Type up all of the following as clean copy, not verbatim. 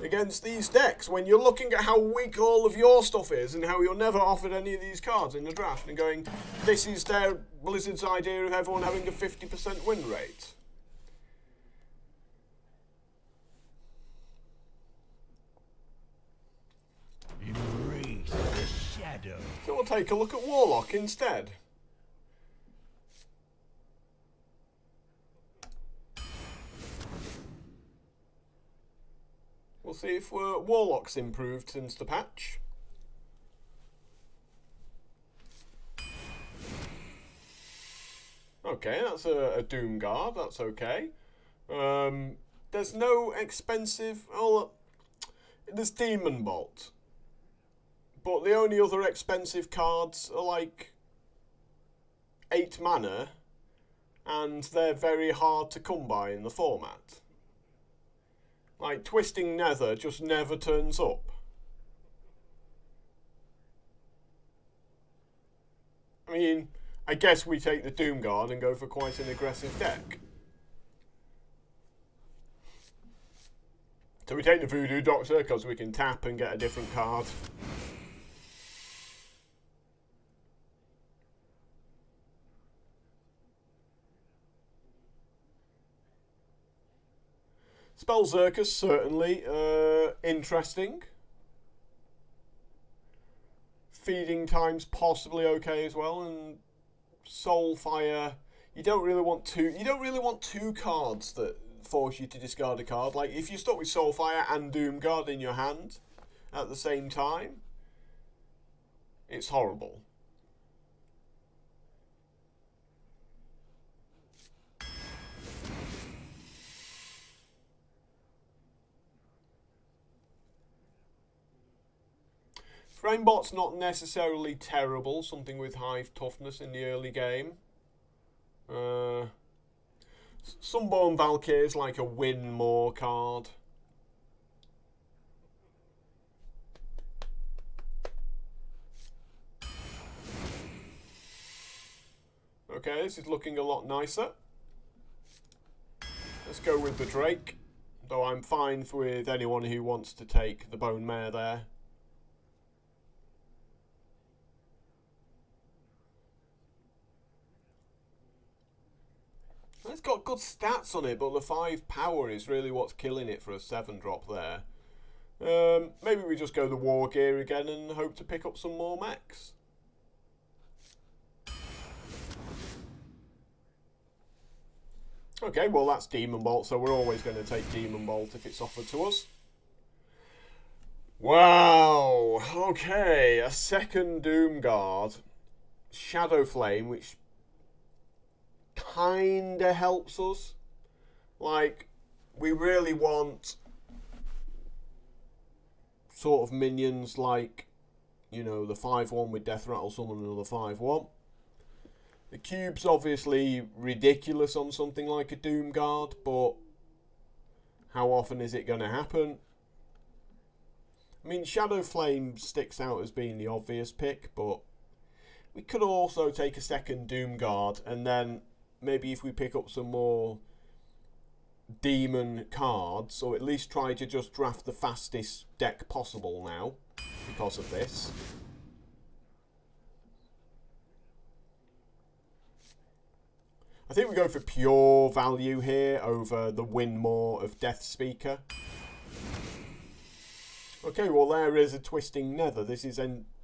against these decks when you're looking at how weak all of your stuff is and how you're never offered any of these cards in the draft and going, this is their Blizzard's idea of everyone having a 50% win rate. Embrace the shadow. So we'll take a look at Warlock instead. We'll see if Warlock's improved since the patch. Okay, that's a Doom Guard, that's okay. There's no expensive... Oh, there's Demon Bolt. But the only other expensive cards are like 8 mana, and they're very hard to come by in the format. Like, Twisting Nether just never turns up. I mean, I guess we take the Doom Guard and go for quite an aggressive deck. So we take the Voodoo Doctor because we can tap and get a different card. Spellzerker's certainly interesting. Feeding Time's possibly okay as well, and Soulfire. You don't really want two cards that force you to discard a card. Like if you're stuck with Soulfire and Doomguard in your hand at the same time, it's horrible. Framebot's not necessarily terrible, something with Hive Toughness in the early game. Sunborn Valkyrie is like a win more card. Okay, this is looking a lot nicer. Let's go with the Drake, though I'm fine with anyone who wants to take the Bone Mare there. It's got good stats on it, but the 5 power is really what's killing it for a 7-drop there. Maybe we just go the War Gear again and hope to pick up some more mechs. Okay, well that's Demon Bolt, so we're always going to take Demon Bolt if it's offered to us. Wow, okay, a second Doom Guard. Shadow Flame, which kinda helps us. Like, we really want sort of minions like, you know, the 5/1 with Death Rattle Summon another 5/1. The cube's obviously ridiculous on something like a Doom Guard, but how often is it going to happen? I mean, Shadow Flame sticks out as being the obvious pick, but we could also take a second Doom Guard, and then maybe if we pick up some more demon cards, or at least try to just draft the fastest deck possible now, because of this. I think we go for pure value here over the win more of Death Speaker. Okay, well there is a Twisting Nether. This is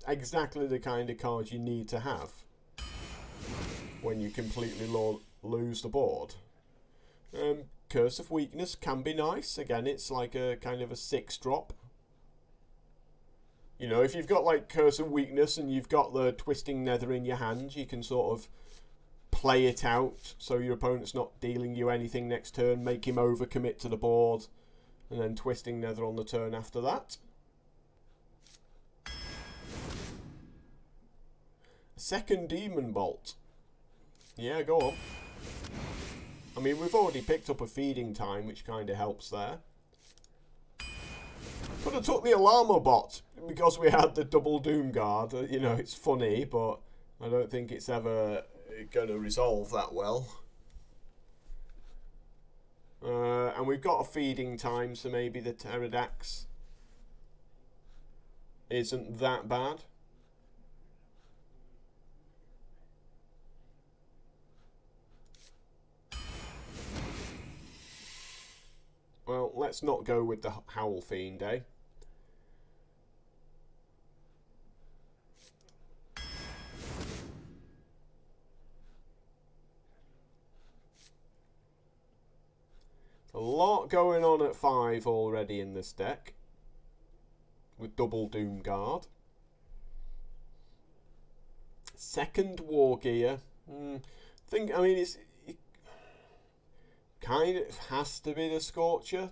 exactly the kind of card you need to have when you completely lose the board. Curse of Weakness can be nice. Again, it's like a kind of a 6-drop. You know, if you've got like Curse of Weakness and you've got the Twisting Nether in your hand, you can sort of play it out so your opponent's not dealing you anything next turn, make him overcommit to the board, and then Twisting Nether on the turn after that. Second Demon Bolt. Yeah, go on. I mean, we've already picked up a Feeding Time, which kind of helps there. Could have took the Alarmo Bot because we had the double Doom Guard. You know, it's funny, but I don't think it's ever going to resolve that well. And we've got a Feeding Time, so maybe the Pterodax. isn't that bad. Well, let's not go with the Howl Fiend, eh? A lot going on at 5 already in this deck. With double Doom Guard. Second War Gear. I mean, it kind of has to be the Scorcher.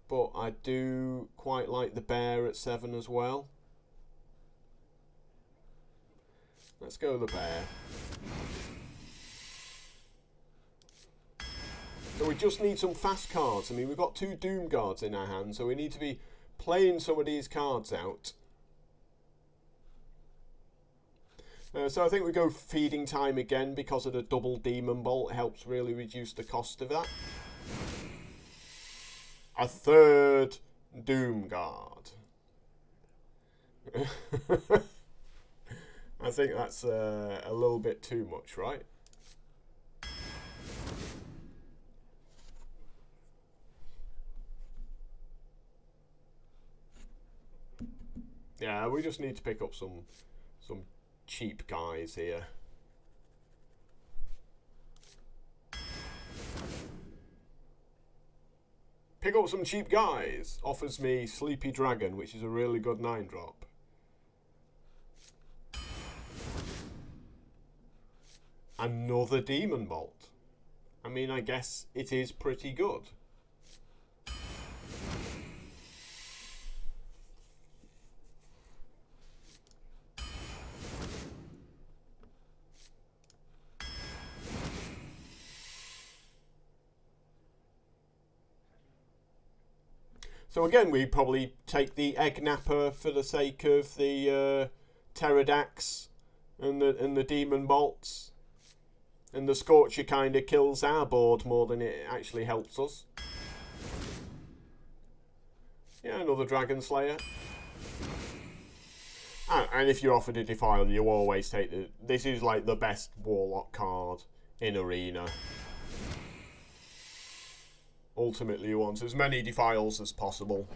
But I do quite like the Bear at 7 as well. Let's go the Bear. So we just need some fast cards. I mean, we've got 2 Doom Guards in our hand, so we need to be playing some of these cards out. So I think we go Feeding Time again because of the double Demon Bolt. It helps really reduce the cost of that. A third Doom Guard. I think that's a little bit too much, right? Yeah, we just need to pick up some cheap guys here. Pick up some cheap guys. Offers me Sleepy Dragon, which is a really good 9-drop. Another Demon Bolt. I mean, I guess it is pretty good. So again, we probably take the Egg Napper for the sake of the Pterodax and the Demon Bolts. And the Scorcher kind of kills our board more than it actually helps us. Yeah, another Dragon Slayer. And if you're offered a Defile, you always take the... This is like the best Warlock card in Arena. Ultimately, you want as many Defiles as possible.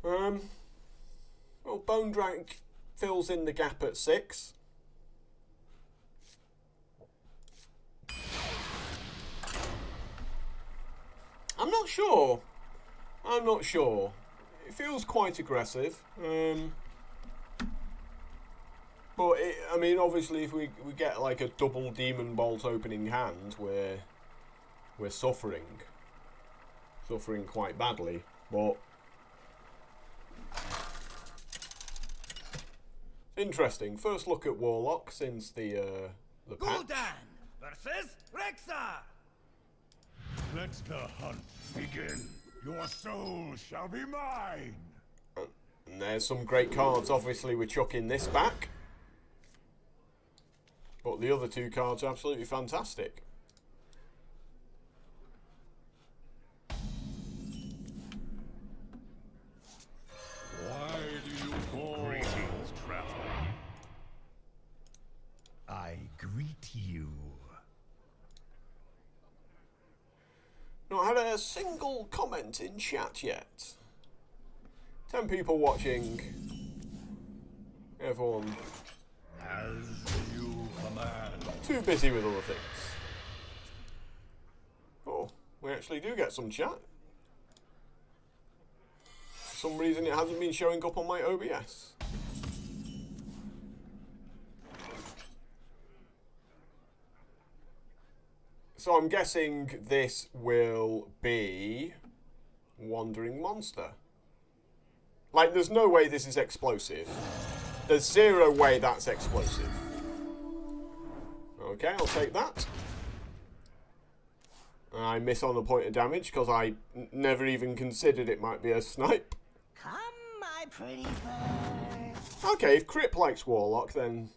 Well, Bone Drag fills in the gap at 6. I'm not sure. I'm not sure. It feels quite aggressive. But, I mean, obviously, if we get like a double Demon Bolt opening hand, we're suffering quite badly. But interesting. First look at Warlock since the patch. Gul'dan versus Rexxar. Let the hunt begin. Your soul shall be mine. And there's some great cards. Obviously, we're chucking this back. But the other 2 cards are absolutely fantastic. Why do you call? Greetings, traveler. I greet you. Not had a single comment in chat yet. 10 people watching. Everyone As you command. too busy with other things. Oh, we actually do get some chat. For some reason it hasn't been showing up on my OBS. So I'm guessing this will be Wandering Monster. Like, there's no way this is explosive. There's 0 way that's explosive. Okay, I'll take that. I miss on a point of damage because I never even considered it might be a snipe. Come, my pretty bird. Okay, if Crip likes Warlock, then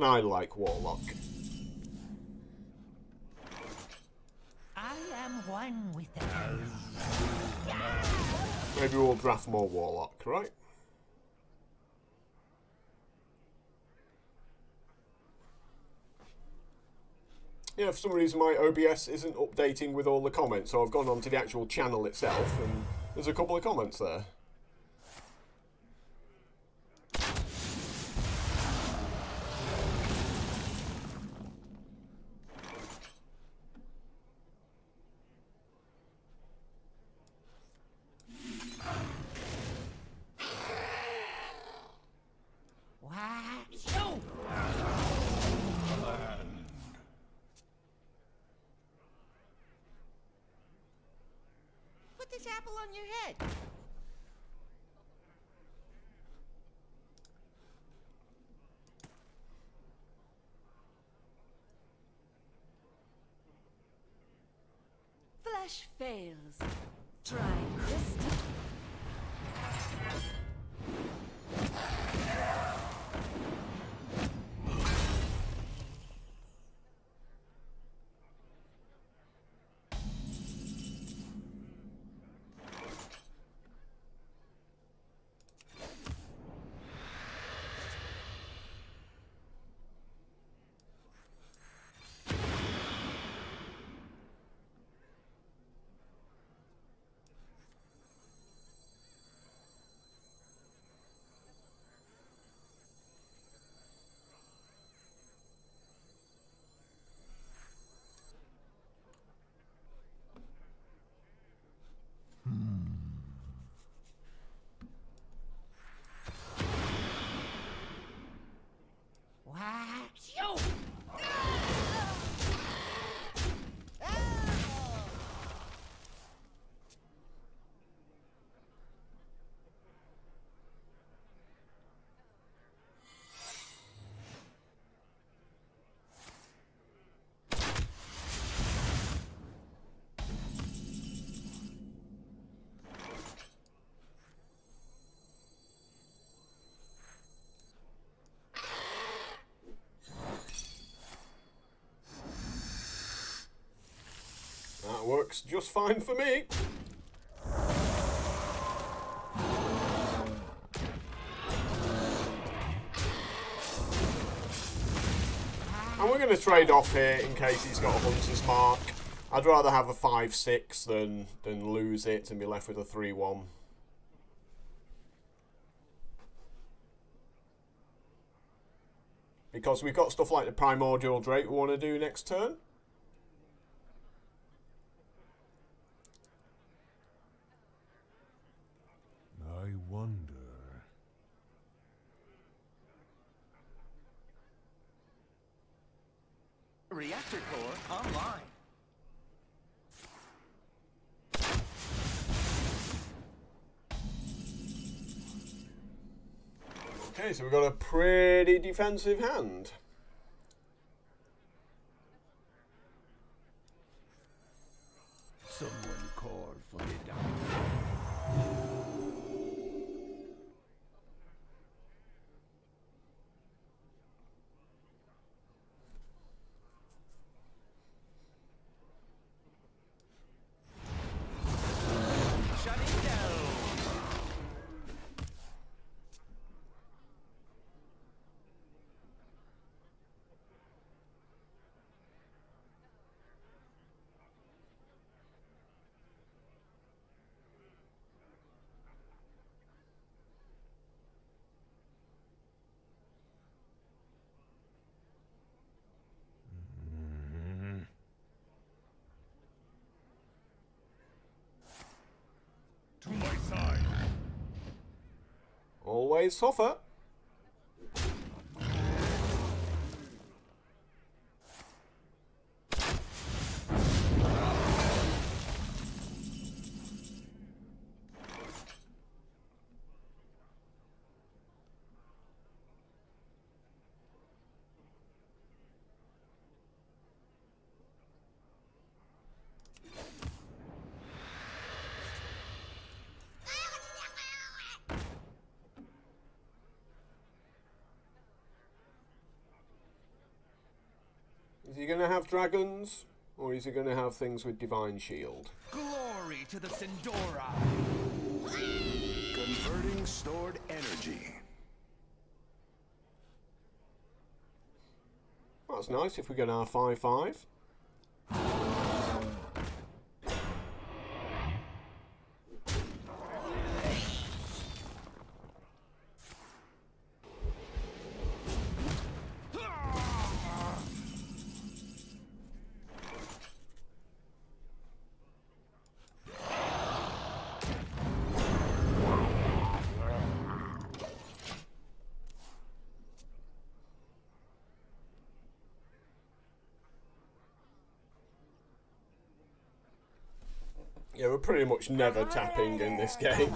I like Warlock. I am one with the Maybe we'll draft more Warlock, right? Yeah, for some reason my OBS isn't updating with all the comments, so I've gone onto the actual channel itself, and there's a couple of comments there. Put this apple on your head. Flash fails. Try crystal. That works just fine for me. And we're going to trade off here in case he's got a Hunter's Mark. I'd rather have a 5-6 than lose it and be left with a 3-1. Because we've got stuff like the Primordial Drake we want to do next turn. I wonder. Reactor core online. Okay, so we've got a pretty defensive hand. Someone call for the doctor. To my side. Always suffer. Is he going to have dragons? Or is he going to have things with Divine Shield? Glory to the Sindora! Converting stored energy. That's nice if we get our 5/5. Yeah, we're pretty much never tapping in this game.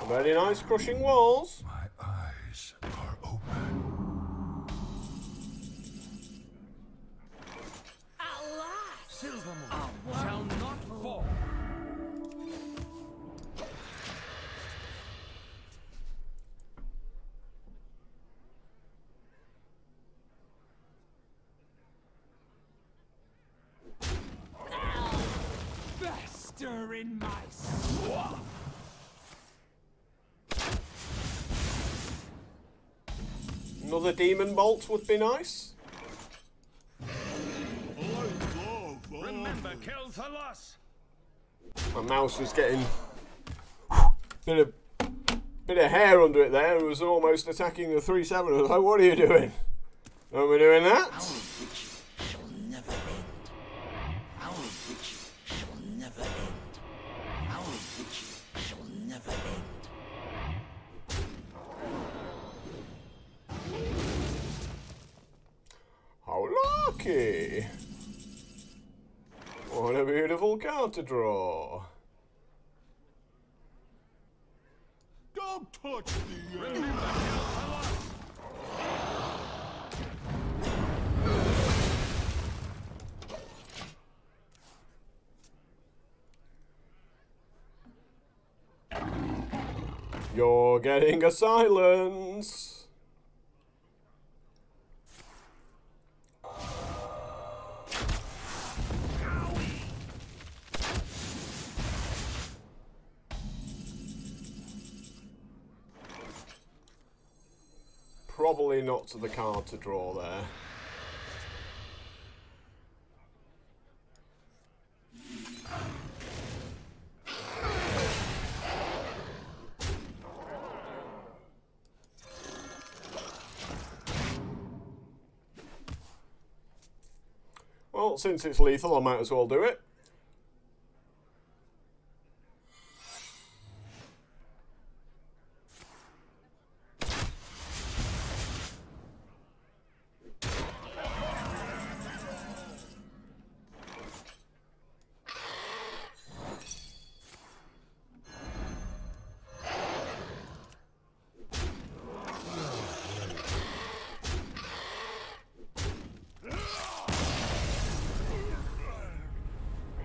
Very nice, crushing walls. My eyes are open. Alas! Silvermoon shall not fall. Fester in my swamp. Another demon bolt would be nice. Remember, Kill Thalos. My mouse was getting bit of hair under it there. It was almost attacking the 3/7. I was like, what are you doing? Are we doing that? Our victory shall never end. Our victory shall never end. Our victory shall never end. How lucky! What a beautiful card to draw. don't touch the Remember, kill Thalos. You're getting a silence. Probably not to the card to draw there. Well, since it's lethal, I might as well do it.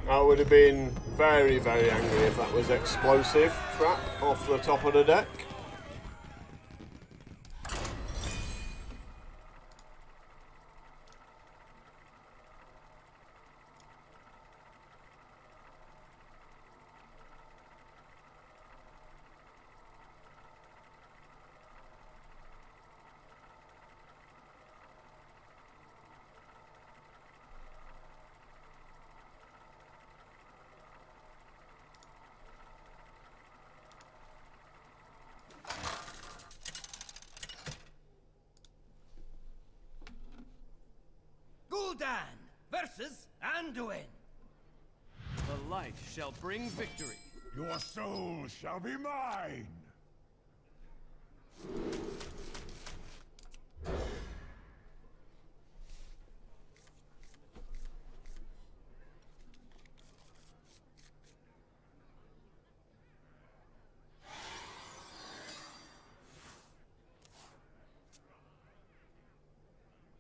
I would have been very, very angry if that was explosive trap off the top of the deck. Curses Anduin. The light shall bring victory. Your soul shall be mine!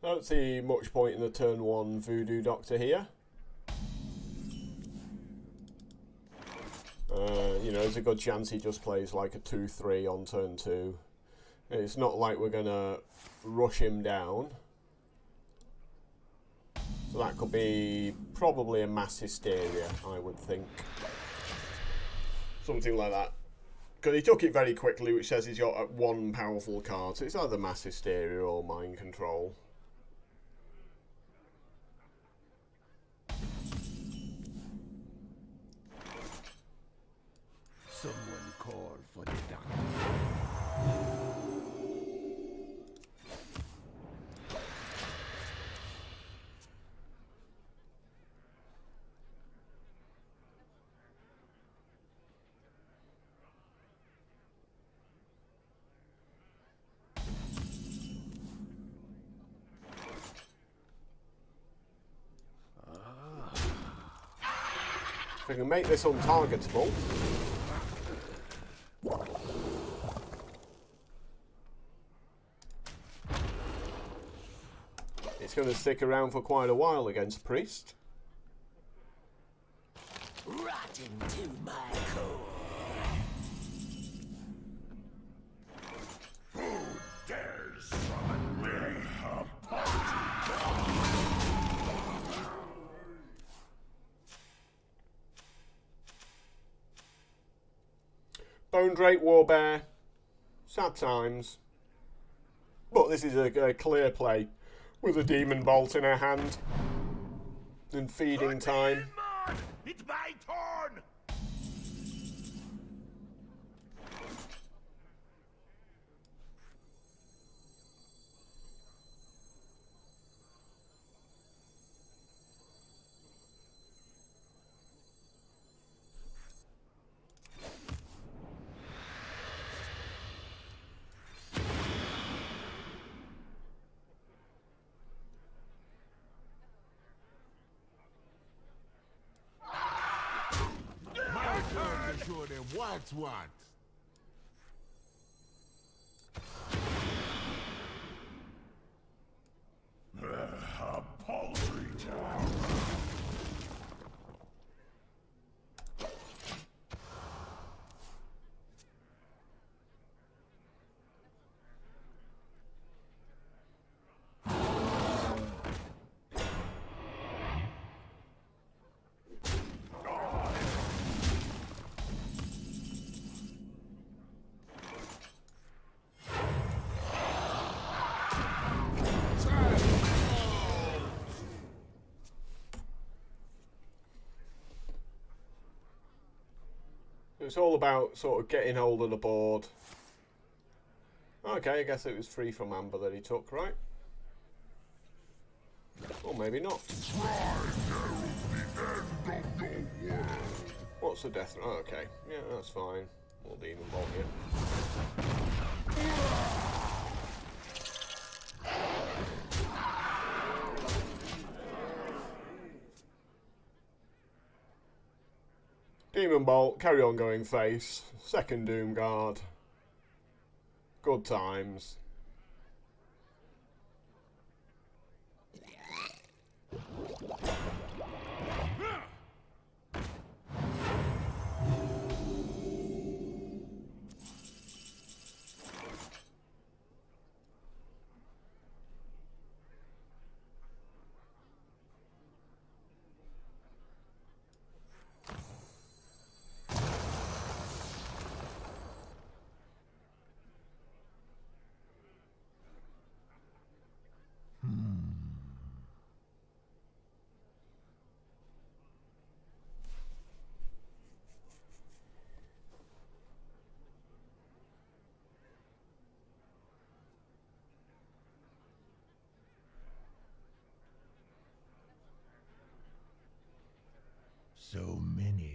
I don't see much point in the turn 1 Voodoo Doctor here. You know, there's a good chance he just plays like a 2-3 on turn 2. It's not like we're going to rush him down. So that could be probably a mass hysteria, I would think. Something like that. Because he took it very quickly, which says he's got 1 powerful card. So it's either mass hysteria or mind control. Someone call for the doctor. If we can make this untargetable. It's going to stick around for quite a while against Priest. Rot into my core. Who dares summon me? Bone Drake Warbear. Sad times. But this is a clear play with a Demon Bolt in her hand. In feeding time. It's my turn! Show them what's what. A paltry town. It's all about sort of getting hold of the board. Okay, I guess it was free from Amber that he took, right? Or maybe not. What's the death? Oh, okay. Yeah, that's fine. We'll Demon Bolt here. Demon Bolt, carry on going face. Second Doom Guard. Good times.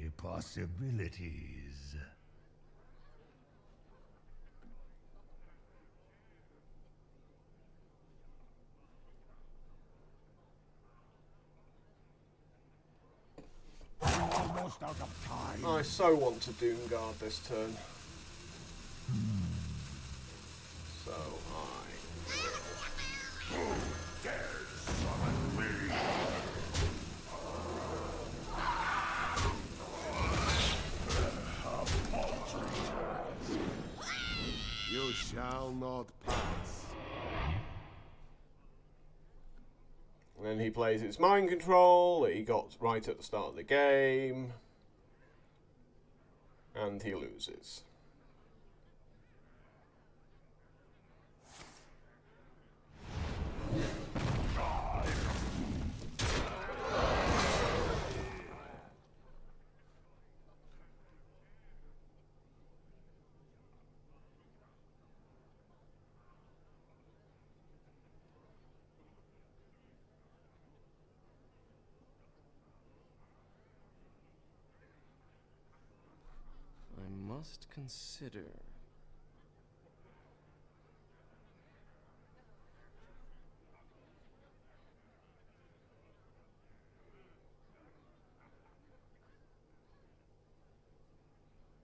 many possibilities. Almost out of time. I so want to Doomguard this turn. So You shall not pass. And then he plays its mind control that he got right at the start of the game. And he loses. I must consider.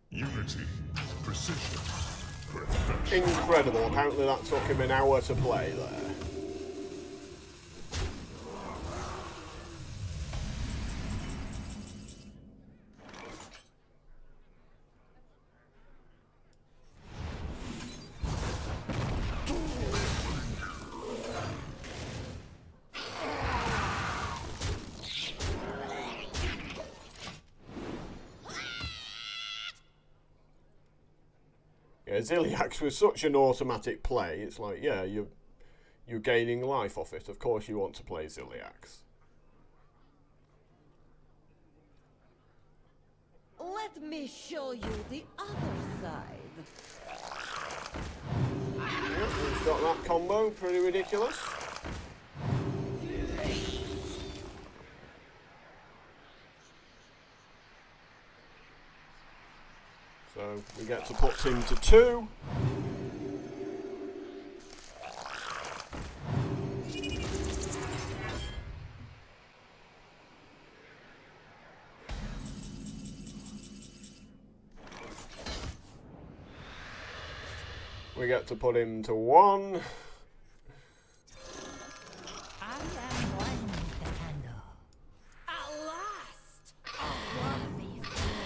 Unity, precision, perfection. Incredible. Apparently that took him an hour to play there. Yeah, Ziliax was such an automatic play. It's like, yeah, you're gaining life off it. Of course you want to play Ziliax. Let me show you the other side. Yep, we've got that combo. Pretty ridiculous. So we get to put him to 2. We get to put him to 1. I am one with the candle. At last! Worthy fool.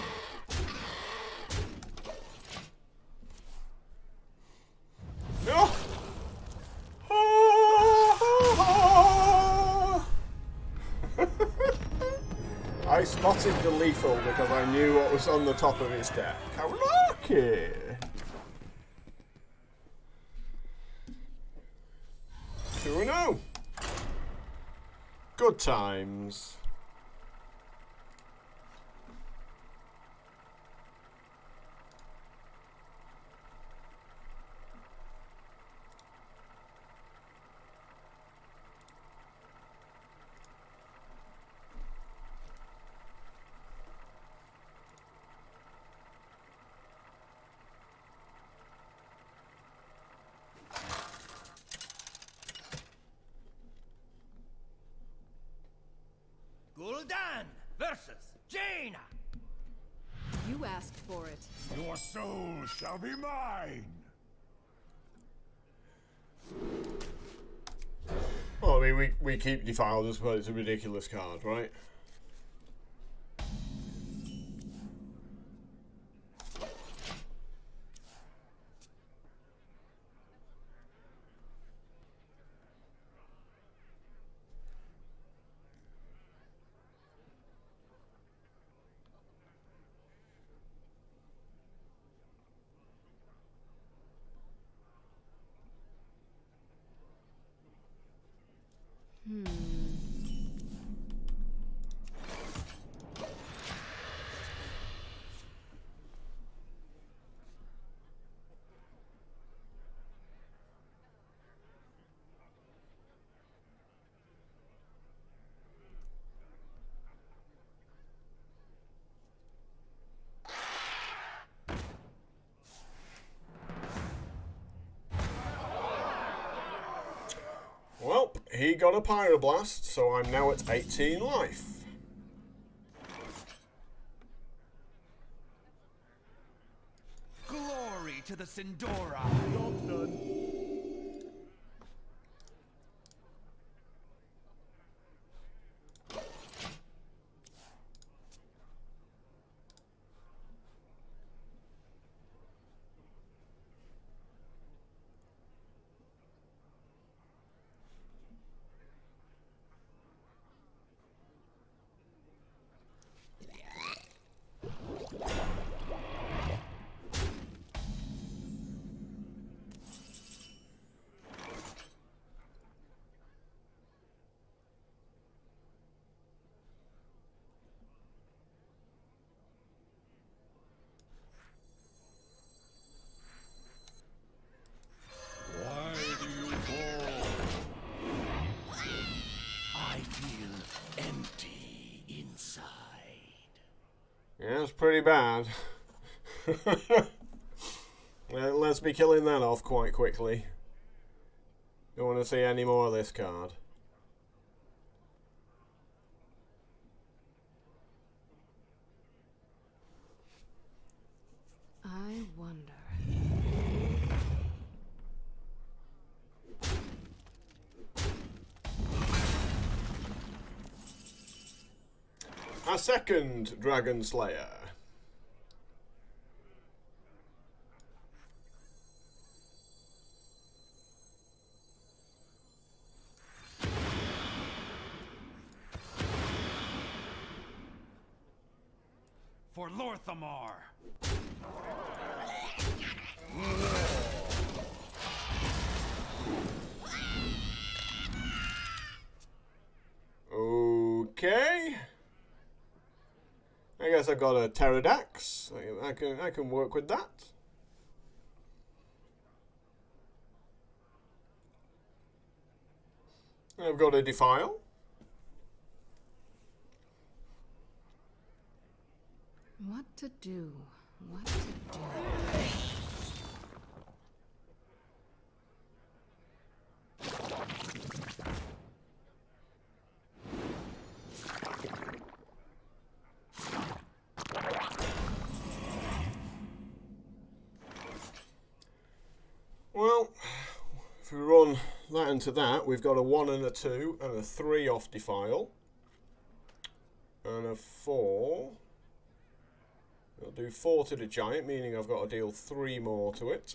I spotted the lethal because I knew what was on the top of his deck. How lucky! Who know? Good times. Gul'dan versus Jaina. You asked for it. Your soul shall be mine. Well, I mean, we keep Defiled as well. It's a ridiculous card, right? he got a Pyroblast, so I'm now at 18 life. Glory to the Sindora. Job's done. Yeah, it's pretty bad. Let's be killing that off quite quickly. Don't want to see any more of this card. I wonder. Our second Dragon Slayer. For Lorthamar. Okay. I guess I've got a Pterodax. I can work with that. I've got a Defile. What to do? What to do? Well, if we run that into that, we've got a 1 and a 2 and a 3 off Defile. And a 4. I'll do 4 to the giant, meaning I've got to deal 3 more to it.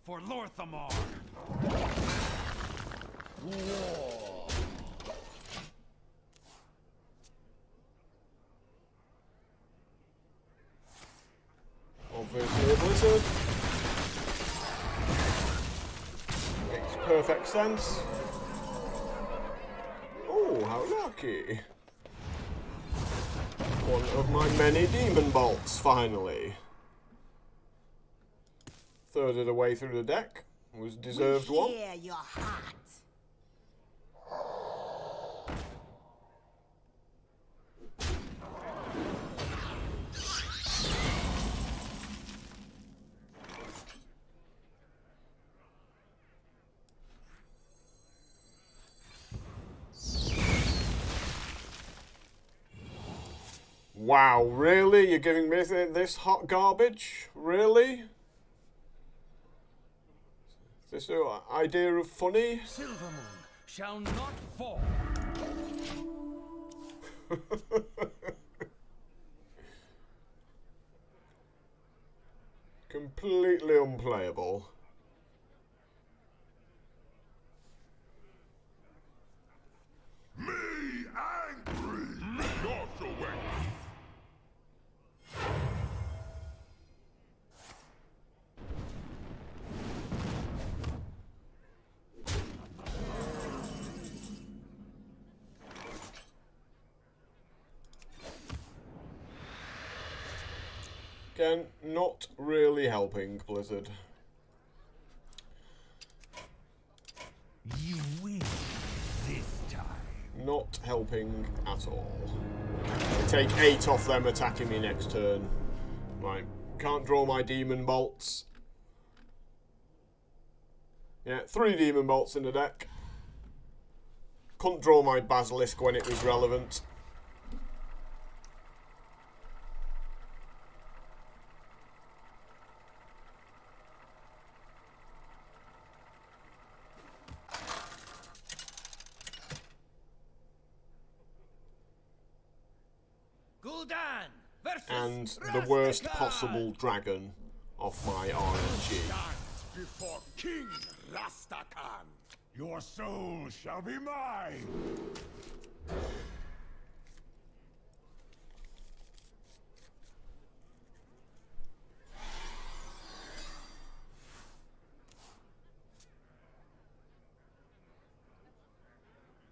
For Lorthamar. Obviously a Blizzard. Makes perfect sense. Oh, how lucky. One of my many Demon Bolts, finally. Third of the way through the deck. Was deserved one. Hear your heart. Wow, really? You're giving me this hot garbage? Really? Is this the idea of funny? Silvermoon shall not fall. Completely unplayable. Me angry! Not away! Again, not really helping, Blizzard. You win this time. not helping at all. I take 8 off them attacking me next turn. Right, can't draw my demon bolts. Yeah, 3 demon bolts in the deck. Couldn't draw my basilisk when it was relevant. And the worst possible dragon off my RNG. Before King Rastakan, your soul shall be mine.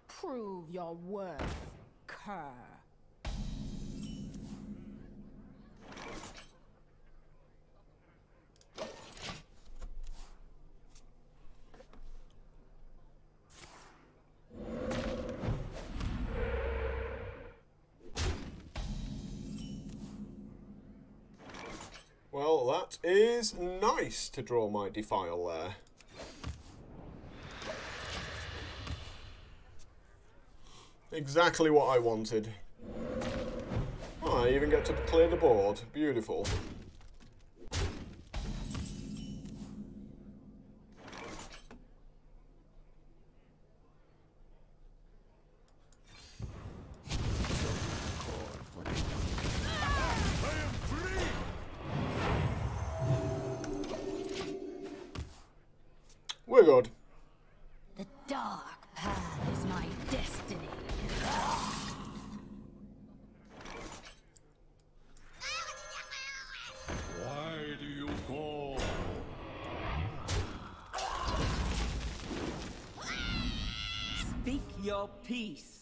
Prove your worth, cur. Well, that is nice to draw my Defile there. Exactly what I wanted. Oh, I even get to clear the board. Beautiful. We're good. The dark path is my destiny. Why do you call? Speak your peace.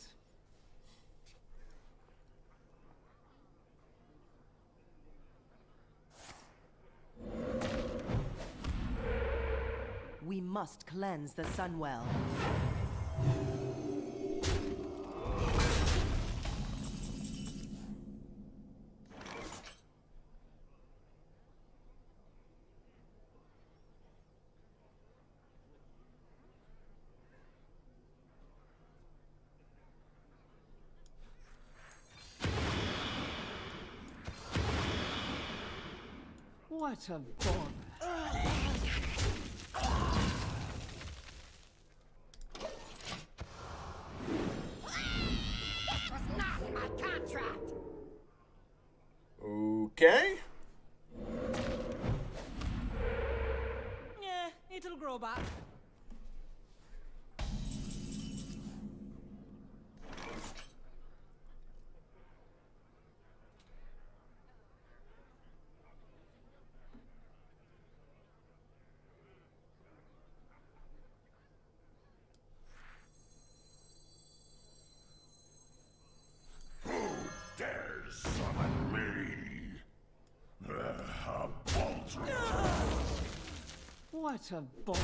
We must cleanse the Sunwell. What a bother. Okay. Yeah, it'll grow back. Dares summon me? A paltry. What a bother.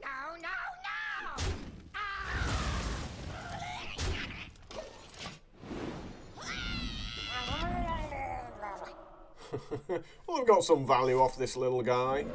No, no, no! Well, I've got some value off this little guy.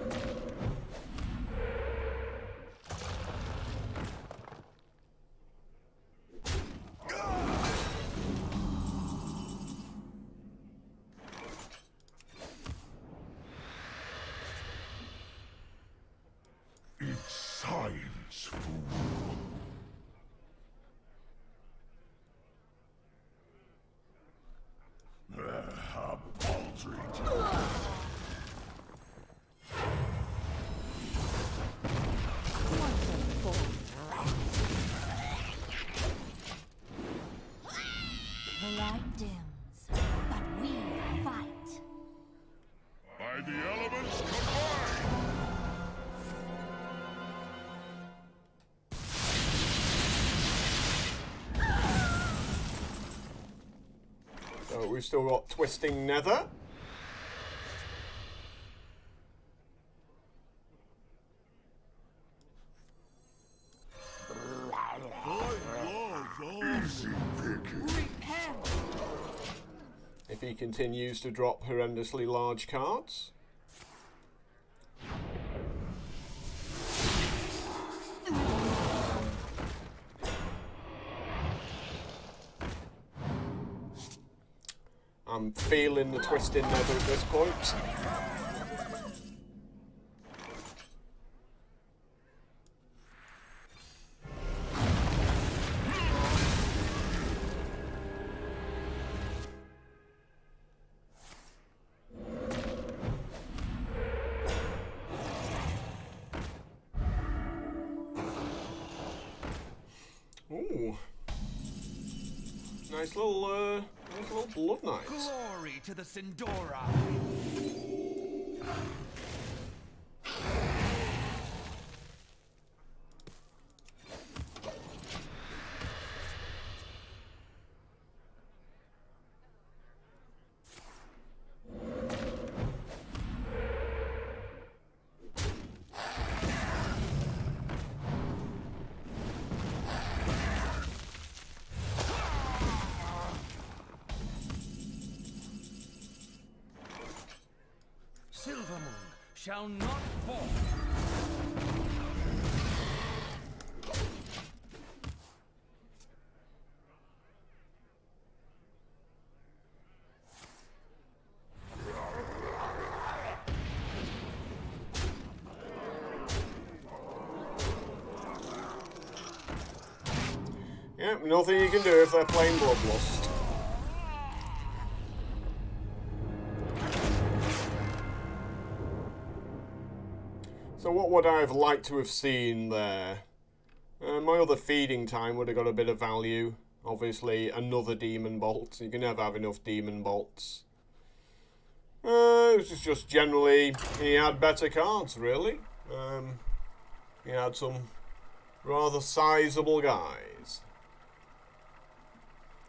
It's science, fool. A paltry. The light dims, but we fight. By the elements combined! So we've still got Twisting Nether. Repent! If he continues to drop horrendously large cards. I'm feeling the twisted nether at this point. Ooh. Nice little blood knight. Glory to the Sindora! Silvermoon shall not fall. Yep, nothing you can do if they're playing Bloodlust. So what would I have liked to have seen there? My other feeding time would have got a bit of value. Obviously, another Demon Bolt. You can never have enough Demon Bolts. It was just generally, he had better cards, really. He had some rather sizable guys.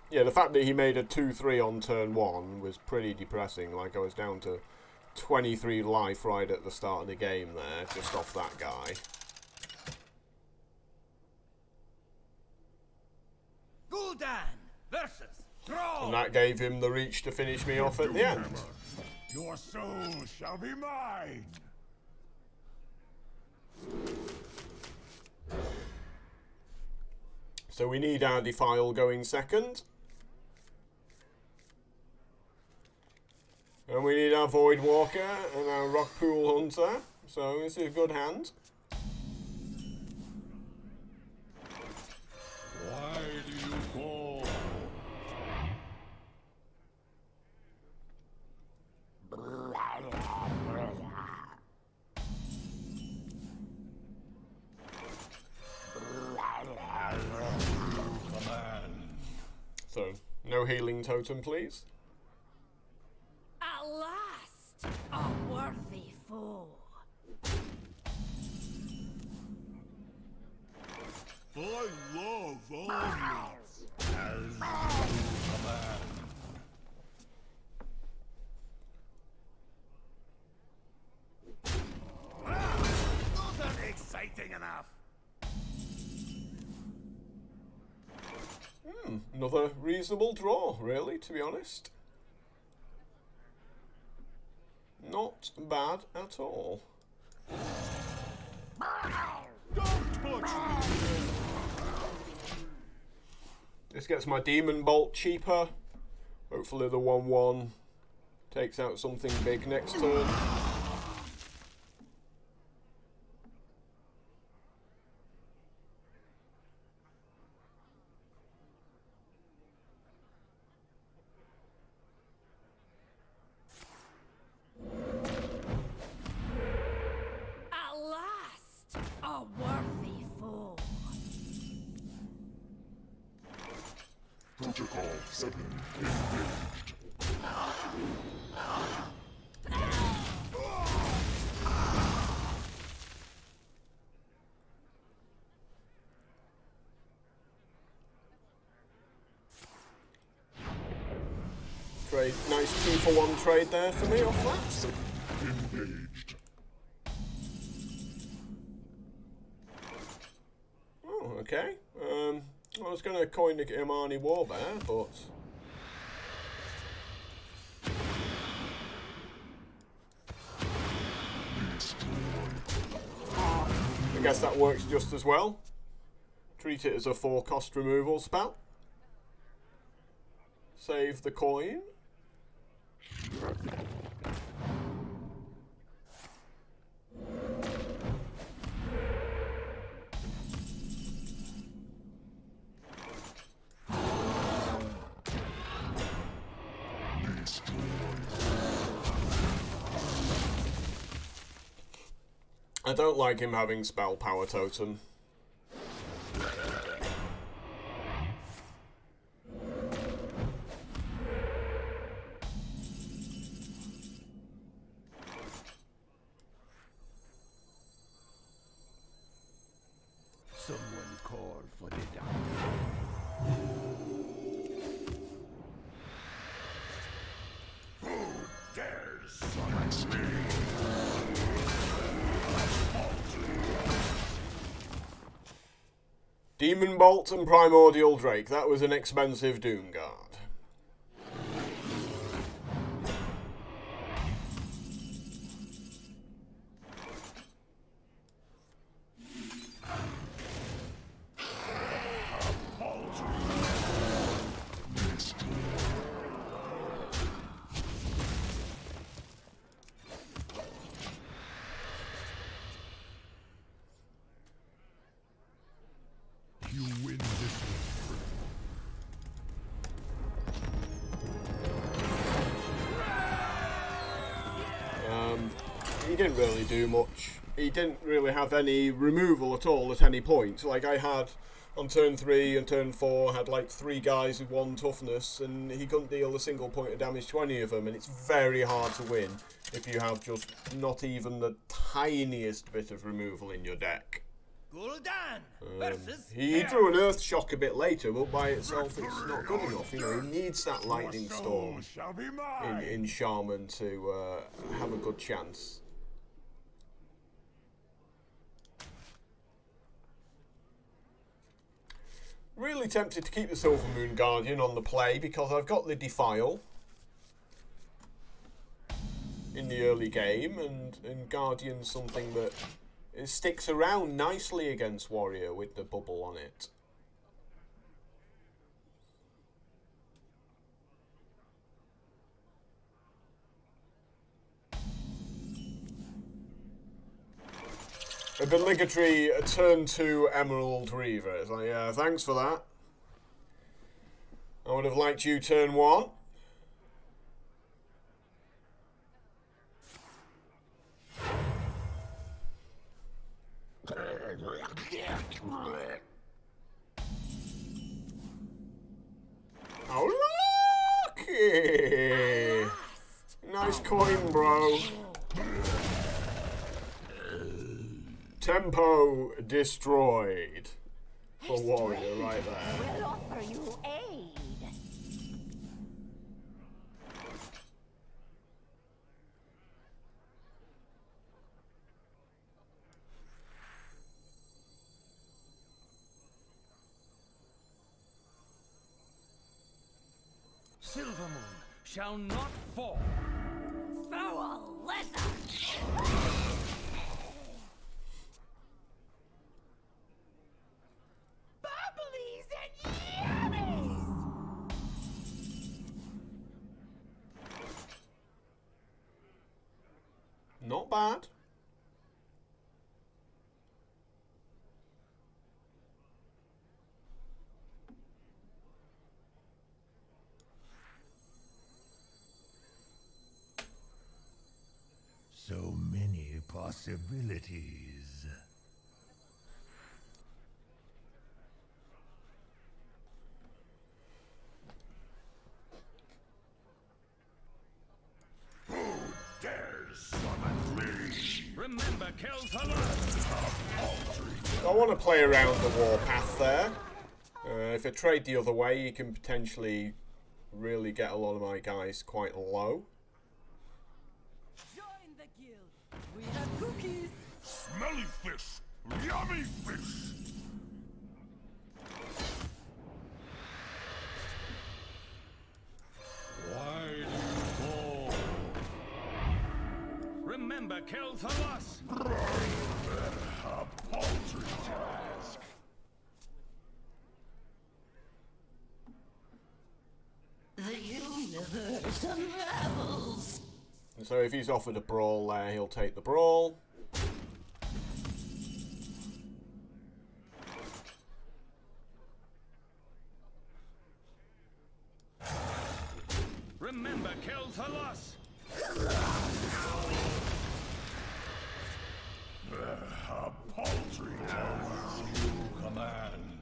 Yeah, the fact that he made a 2-3 on turn 1 was pretty depressing. Like, I was down to 23 life right at the start of the game there, just off that guy. Gul'dan versus Thrall! And that gave him the reach to finish me off at the end. Your soul shall be mine. So we need our Defile going second. And we need our Void Walker and our Rockpool Hunter. So this is a good hand. Why do you call? So, no healing totem, please. At last, a worthy foe. I love armies. As you command. Those aren't exciting enough. Another reasonable draw, really, to be honest. Not bad at all. Don't touch me. This gets my Demon Bolt cheaper. Hopefully the 1-1 takes out something big next turn. At last, a worthy foe. Protocol 7 engaged. Trade, nice 2-for-1 trade there for me off that. Engaged. Oh, okay. I was going to coin the Imani Warbear, but... I guess that works just as well. Treat it as a 4-cost removal spell. Save the coin. I don't like him having spell power totem. Someone call for the doctor. Who dares summon me? Demon Bolt and Primordial Drake. That was an expensive Doomguard. You win this He didn't really do much. He didn't really have any removal at all at any point. Like I had on turn 3 and turn 4, had like 3 guys with 1 toughness, and he couldn't deal a single point of damage to any of them, and it's very hard to win if you have just not even the tiniest bit of removal in your deck. Gul'dan versus He drew an Earth Shock a bit later, but by itself it's not good enough. You know, he needs that Lightning Storm shall be mine. in Shaman to have a good chance. Really tempted to keep the Silver Moon Guardian on the play because I've got the Defile in the early game, and Guardian's something that it sticks around nicely against Warrior with the bubble on it. Obligatory turn 2 Emerald Reaver. It's like, yeah, thanks for that. I would have liked you turn 1. Oh, lucky! Nice coin, bro. Tempo destroyed for Warrior right there. We'll offer you aid. Silver Moon shall not fall. Foul leather. Bubblies and yummies. Not bad. So many possibilities. Who dares summon me? Remember Kel'Thuzad. I want to play around the warpath there. If I trade the other way, you can potentially really get a lot of my guys quite low. Join the guild. We have cookies. Smelly fish! Yummy fish! Remember Kel'Thalas! A paltry task. The universe unravels. So if he's offered a brawl there, he'll take the brawl. Remember Kel'Thalas! A paltry task you command.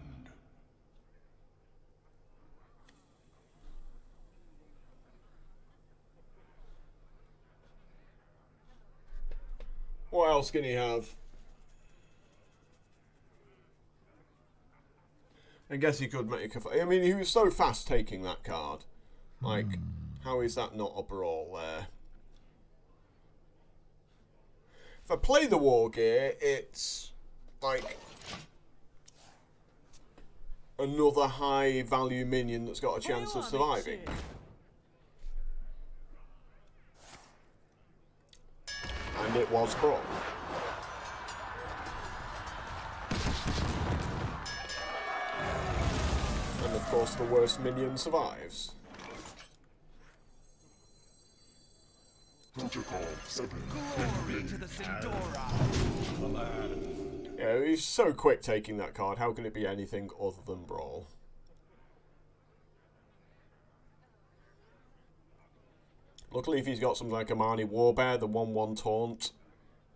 What else can he have? I guess he could make a... I mean, he was so fast taking that card. Like, how is that not a brawl there? If I play the War Gear, it's like another high value minion that's got a chance of surviving. And it was brawl. And of course the worst minion survives. Protocol 7 Glory to the Sindora. Yeah, he's so quick taking that card. How can it be anything other than brawl? Luckily, if he's got something like a Marnie Warbear, the 1/1 taunt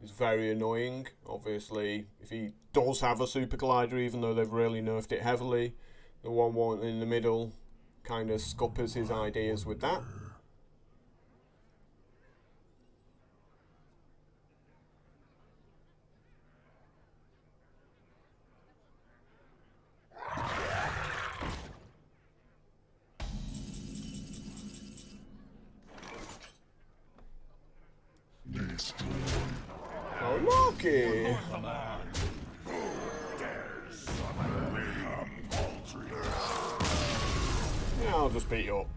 is very annoying. Obviously, if he does have a Super Collider, even though they've really nerfed it heavily, the 1/1 in the middle kind of scuppers his ideas with that. Oh, lucky! Yeah, I'll just beat you up.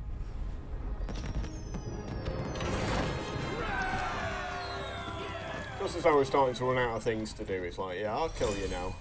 Just as I was starting to run out of things to do, it's like, yeah, I'll kill you now.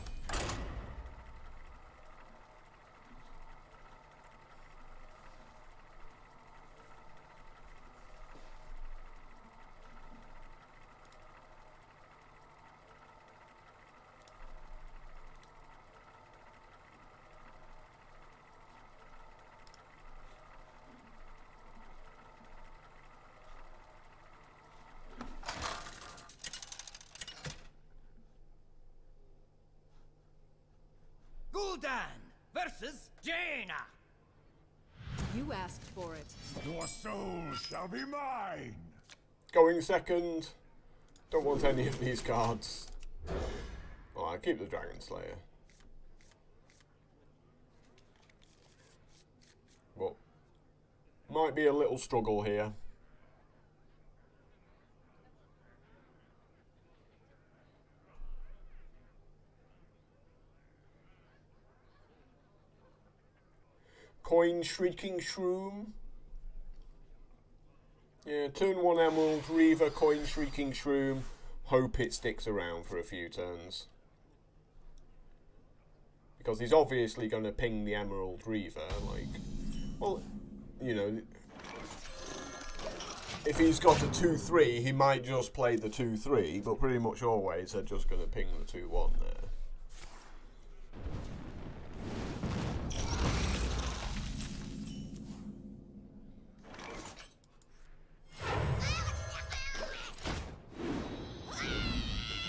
Gul'dan versus Jaina. You asked for it. Your soul shall be mine! Going second. Don't want any of these cards. Well, I'll keep the Dragon Slayer. But might be a little struggle here. Coin Shrieking Shroom. Yeah, turn 1 Emerald, Reaver, Coin Shrieking Shroom. Hope it sticks around for a few turns. Because he's obviously going to ping the Emerald Reaver, like... Well, you know... If he's got a 2-3, he might just play the 2-3, but pretty much always they're just going to ping the 2-1 there.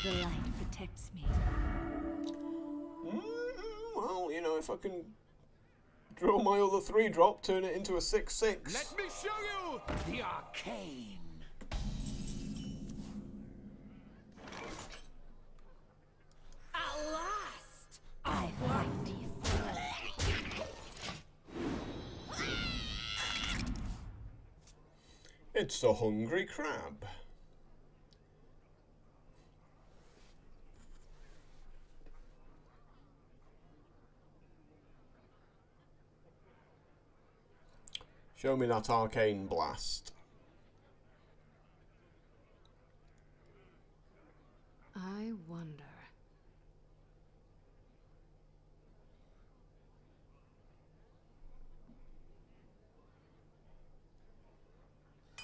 The light protects me. Well, you know, if I can draw my other 3-drop, turn it into a 6/6. Let me show you the arcane. At last, I find you. It's a hungry crab. Show me that arcane blast.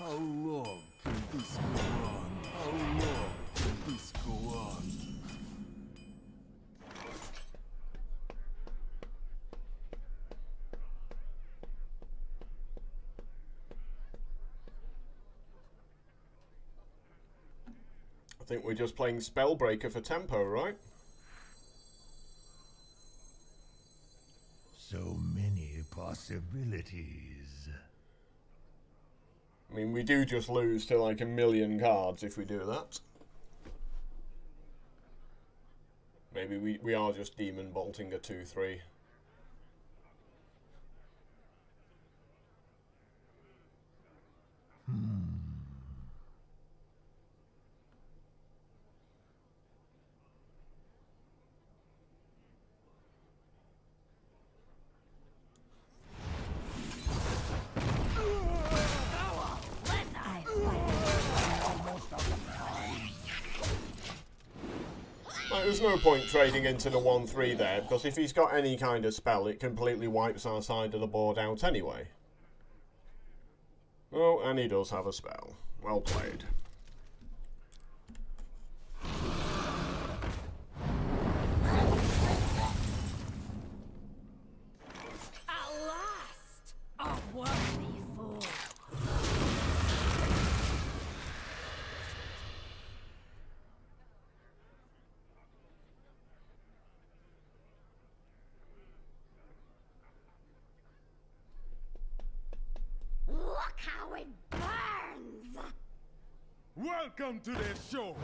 How long can this go on? How long can this go on? I think we're just playing Spellbreaker for tempo, right? So many possibilities. I mean, we do just lose to like 1,000,000 cards if we do that. Maybe we are just demon bolting a 2-3. Like, there's no point trading into the 1-3 there, because if he's got any kind of spell, it completely wipes our side of the board out anyway. Oh, and he does have a spell. Well played. At last! A worthy fool. Look how it burns! Welcome to the show!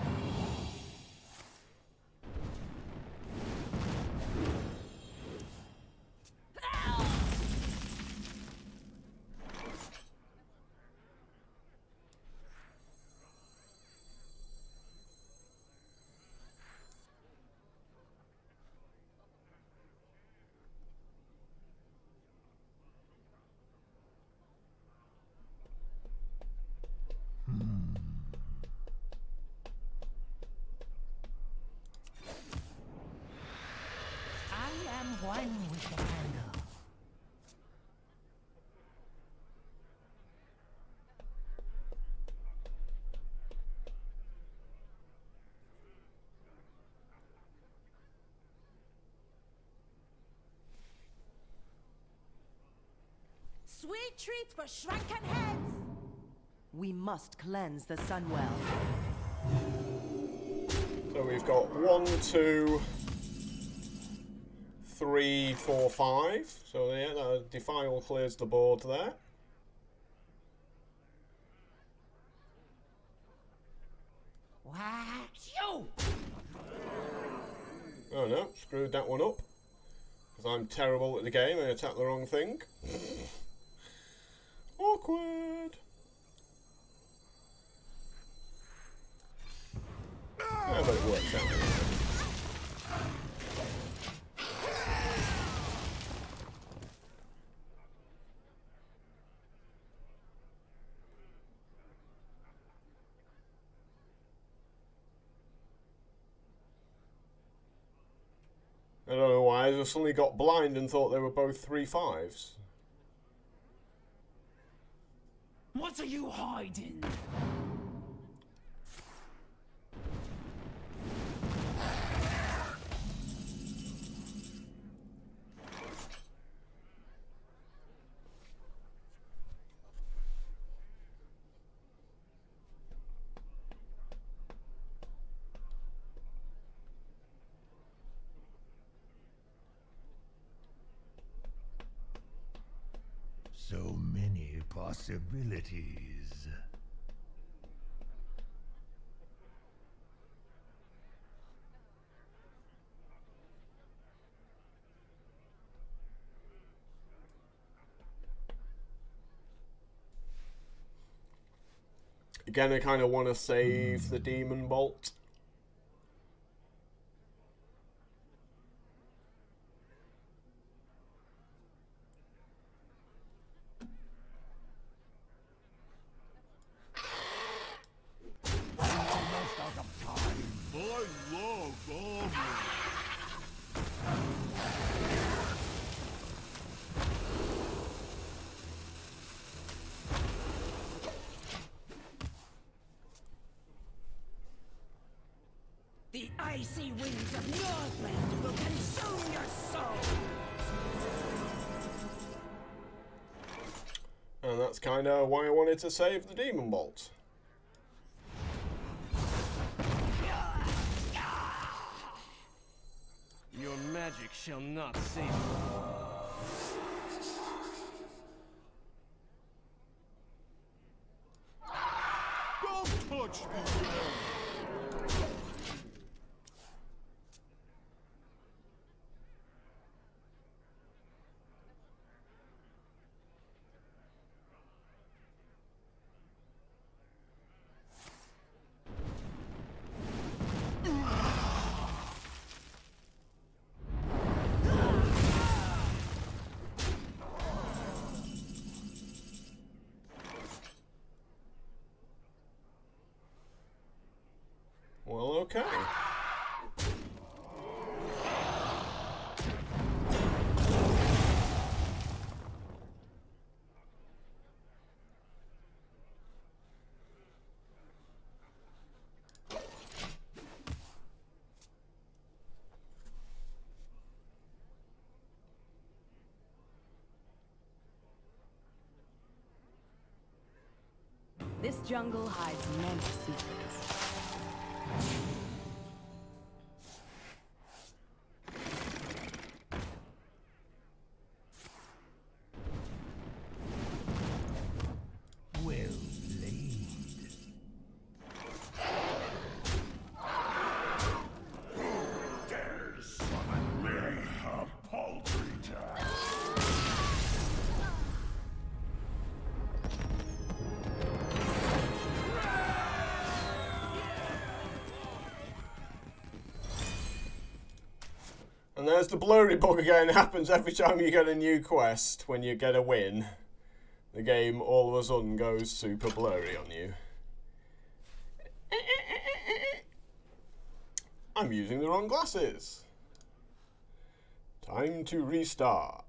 I am one with the candle. Sweet treats for shrunken heads! We must cleanse the Sunwell. So we've got 1, 2, 3, 4, 5. So yeah, the Defile clears the board there. Wax you! Oh no, screwed that one up. Because I'm terrible at the game, I attacked the wrong thing. Awkward. Yeah, but it works out. I don't know why, I just suddenly got blind and thought they were both 3-5s. What are you hiding? So many possibilities. Again, I kind of want to save the Demon Bolt. icy winds of Northland will consume your soul! And that's kind of why I wanted to save the Demon Bolt. Your magic shall not save you. Don't touch me! Well, okay. This jungle hides many secrets. Well played. Dare summon me, a paltry task. And there's the blurry bug again. It happens every time you get a new quest. When you get a win, the game all of a sudden goes super blurry on you. I'm using the wrong glasses. Time to restart.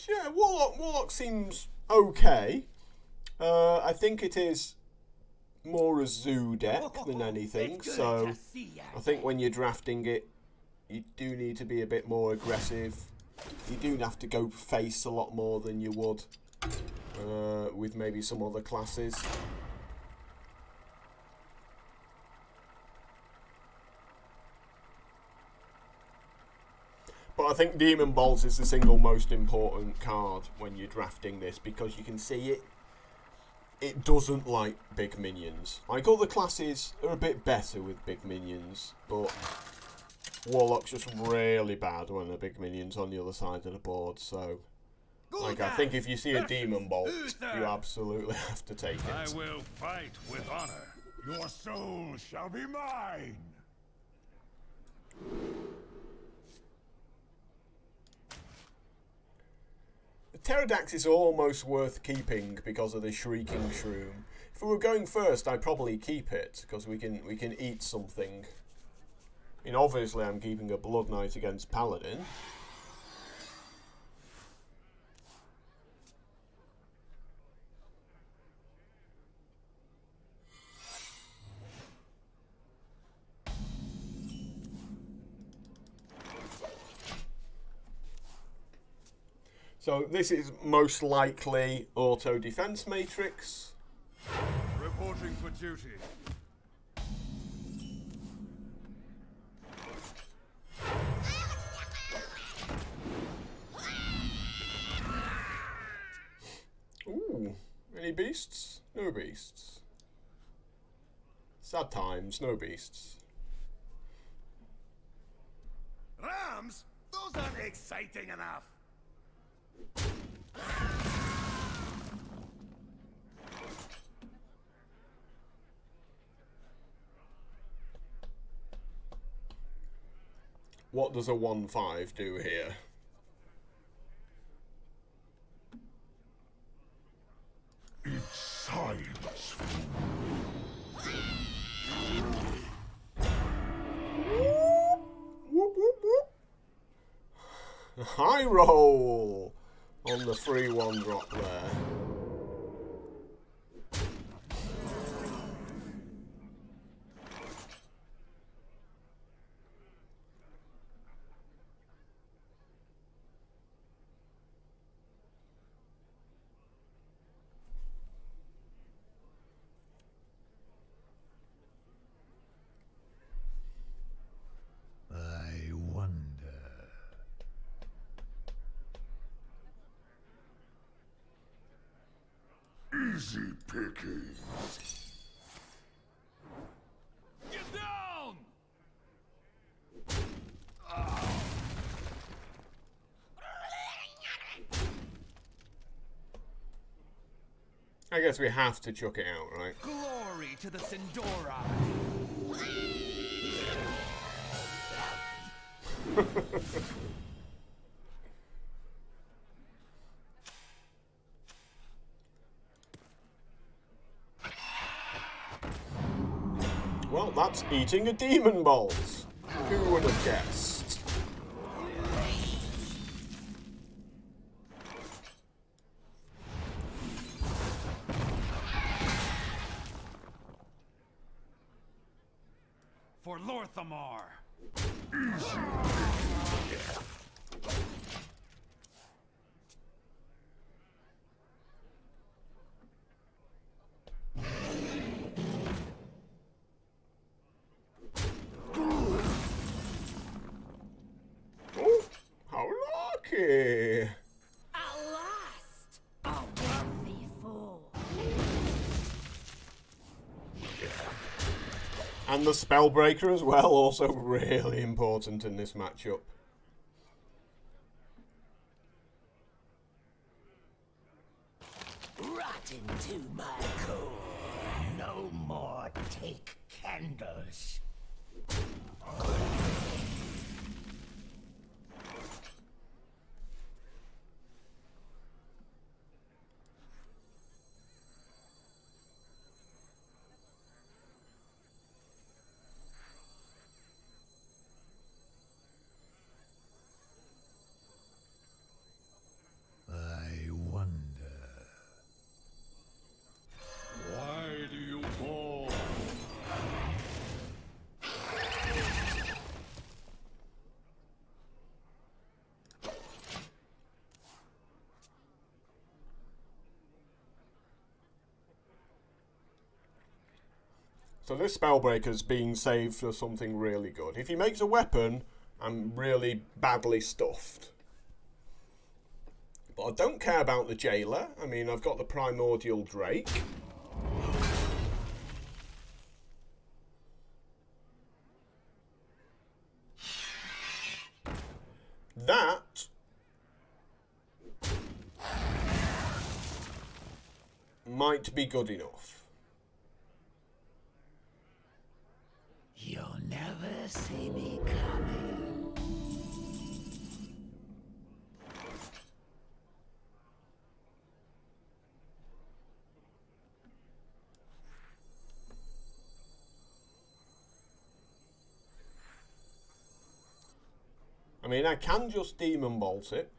Yeah, Warlock seems okay. I think it is more a zoo deck than anything, so I think when you're drafting it, you do need to be a bit more aggressive. You do have to go face a lot more than you would with maybe some other classes. But I think Demon Bolt is the single most important card when you're drafting this, because you can see it doesn't like big minions. Like, other classes are a bit better with big minions, but Warlock's just really bad when the big minion's on the other side of the board, so like, I think if you see a Demon Bolt, you absolutely have to take it. I will fight with honor. Your soul shall be mine. The Pterodax is almost worth keeping because of the Shrieking Shroom. If we were going first, I'd probably keep it, because we can eat something. I mean, obviously I'm keeping a Blood Knight against Paladin. So this is most likely auto defense matrix. Reporting for duty. Ooh, any beasts? No beasts. Sad times, no beasts. Rams? Those aren't exciting enough. What does a 1/5 do here? It's science. Whoop, whoop, whoop. High roll on the free 1-drop there. pickings. Get down! I guess we have to chuck it out, right? Glory to the Sindora! Well, that's eating a demon bolt. Who would have guessed? For Lorthamar! Oh, how lucky! At last! A worthy fool. And the Spellbreaker as well, also really important in this matchup. Rot into my core. No more take candles. I wonder. Why do you fall? So this Spellbreaker's being saved for something really good. If he makes a weapon, I'm really badly stuffed. But I don't care about the Jailer. I mean, I've got the Primordial Drake. That might be good enough. You'll never see me coming. I mean, I can just Demon Bolt it.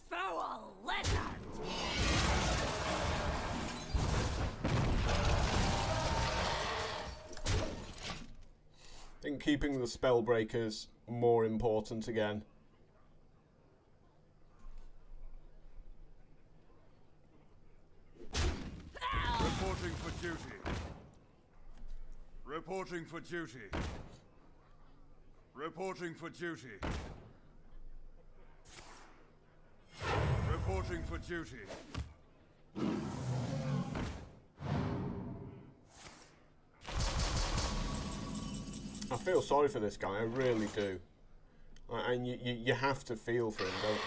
Foul lizard! I think keeping the Spellbreakers more important again. Reporting for duty. Reporting for duty. Reporting for duty. Reporting for duty. I feel sorry for this guy, I really do. And you have to feel for him, don't you?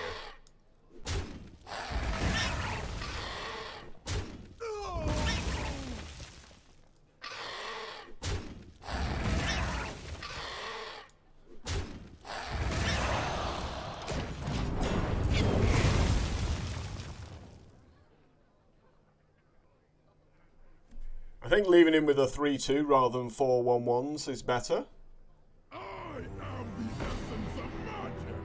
I think leaving him with a 3-2 rather than 4-1-1s is better. I am the essence of magic.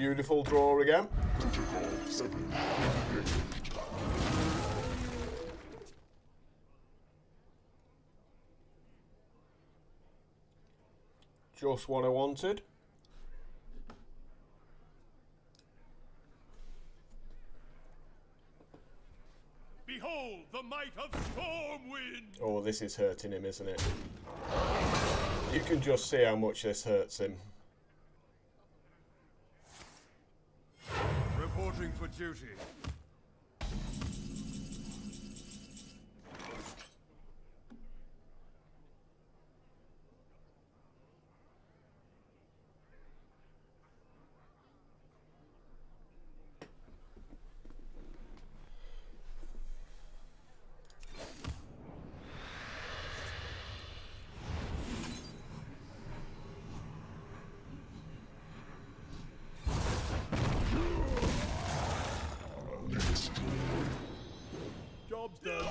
Beautiful draw again. Protocol 7 engaged. Just what I wanted. Behold the might of Stormwind! Oh, this is hurting him, isn't it? You can just see how much this hurts him. Reporting for duty. Job's done.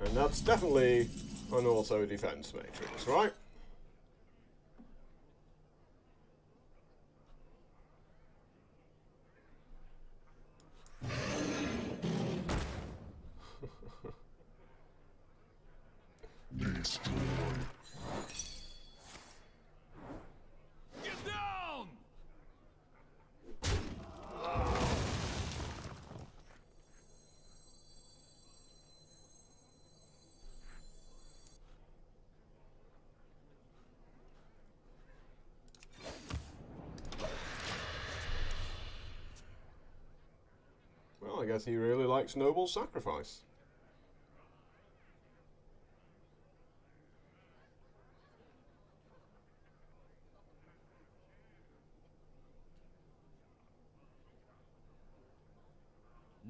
And that's definitely an auto defense matrix, right? Destroy. Get down! Well, I guess he really likes noble sacrifice.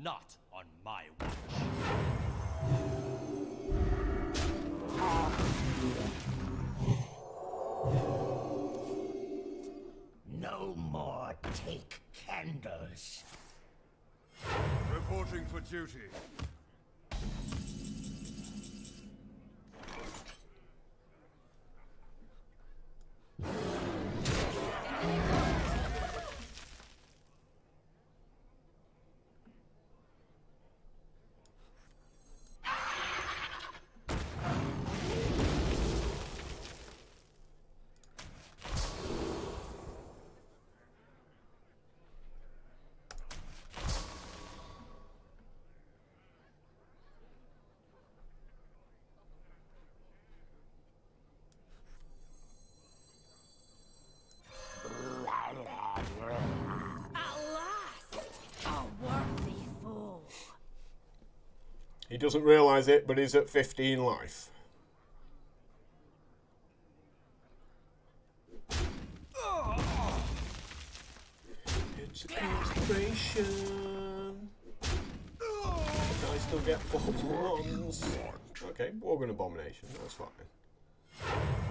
Not on my watch. No more take candles. Reporting for duty. He doesn't realise it, but he's at 15 life. It's a concentration. I still get 4 ones. Okay, Organ Abomination, that's fine.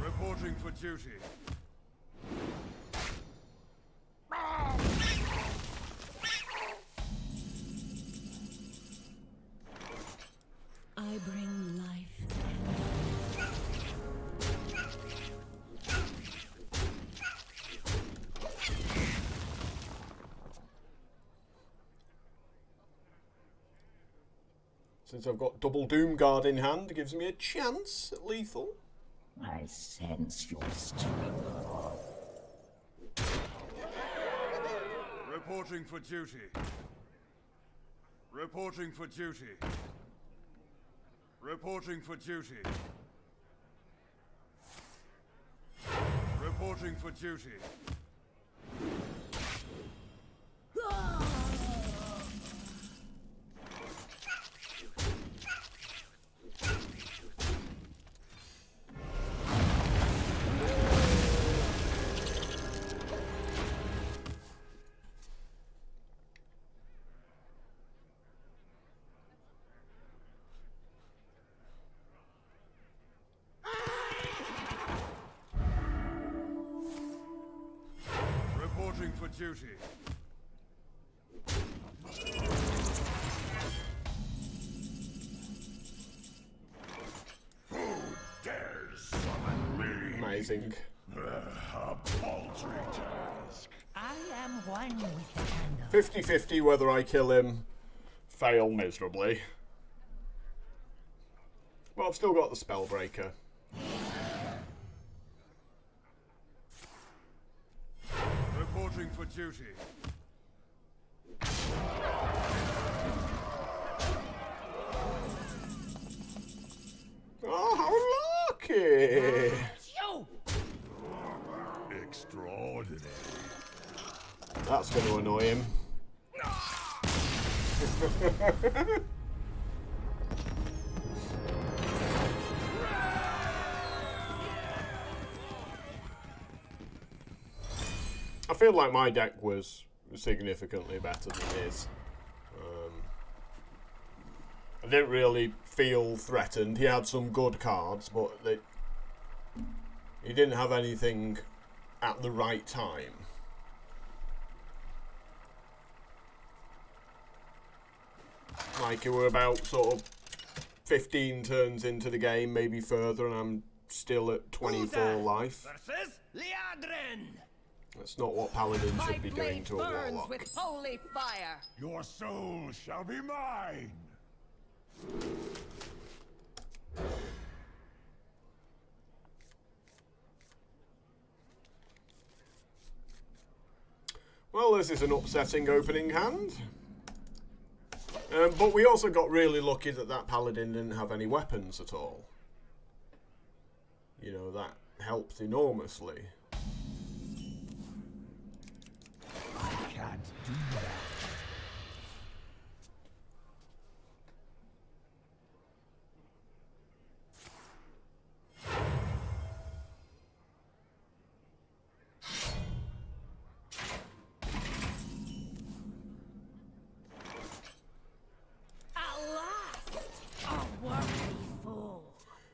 Reporting for duty. I bring life. Since I've got double Doom Guard in hand, it gives me a chance at lethal. I sense your struggle. Reporting for duty. Reporting for duty. Reporting for duty. Reporting for duty. duty. Who dares summon me? Amazing. A paltry task. I am one with the candle. 50-50 whether I kill him. Fail miserably. Well, I've still got the Spellbreaker. Reporting for duty. Oh, how lucky! You! Extraordinary. That's going to annoy him. I feel like my deck was significantly better than his. I didn't really feel threatened. He had some good cards, but he didn't have anything at the right time. Like, we're about sort of 15 turns into the game, maybe further, and I'm still at 24 life. Versus Liadrin. That's not what Paladin My should be doing blade to a burns Warlock. with holy fire. Your soul shall be mine. Well, this is an upsetting opening hand. But we also got really lucky that that Paladin didn't have any weapons at all. You know, that helped enormously. I can't do that.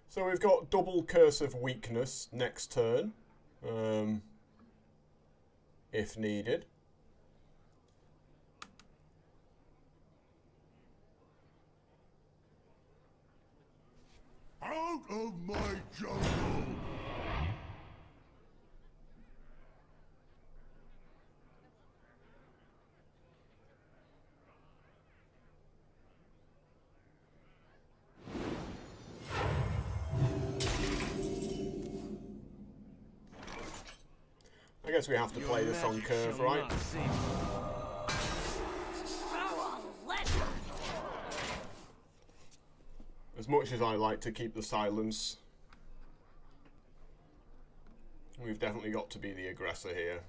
So we've got double Curse of Weakness next turn, if needed. Out of my jungle! I guess we have to play this on curve, right? As much as I like to keep the silence, we've definitely got to be the aggressor here.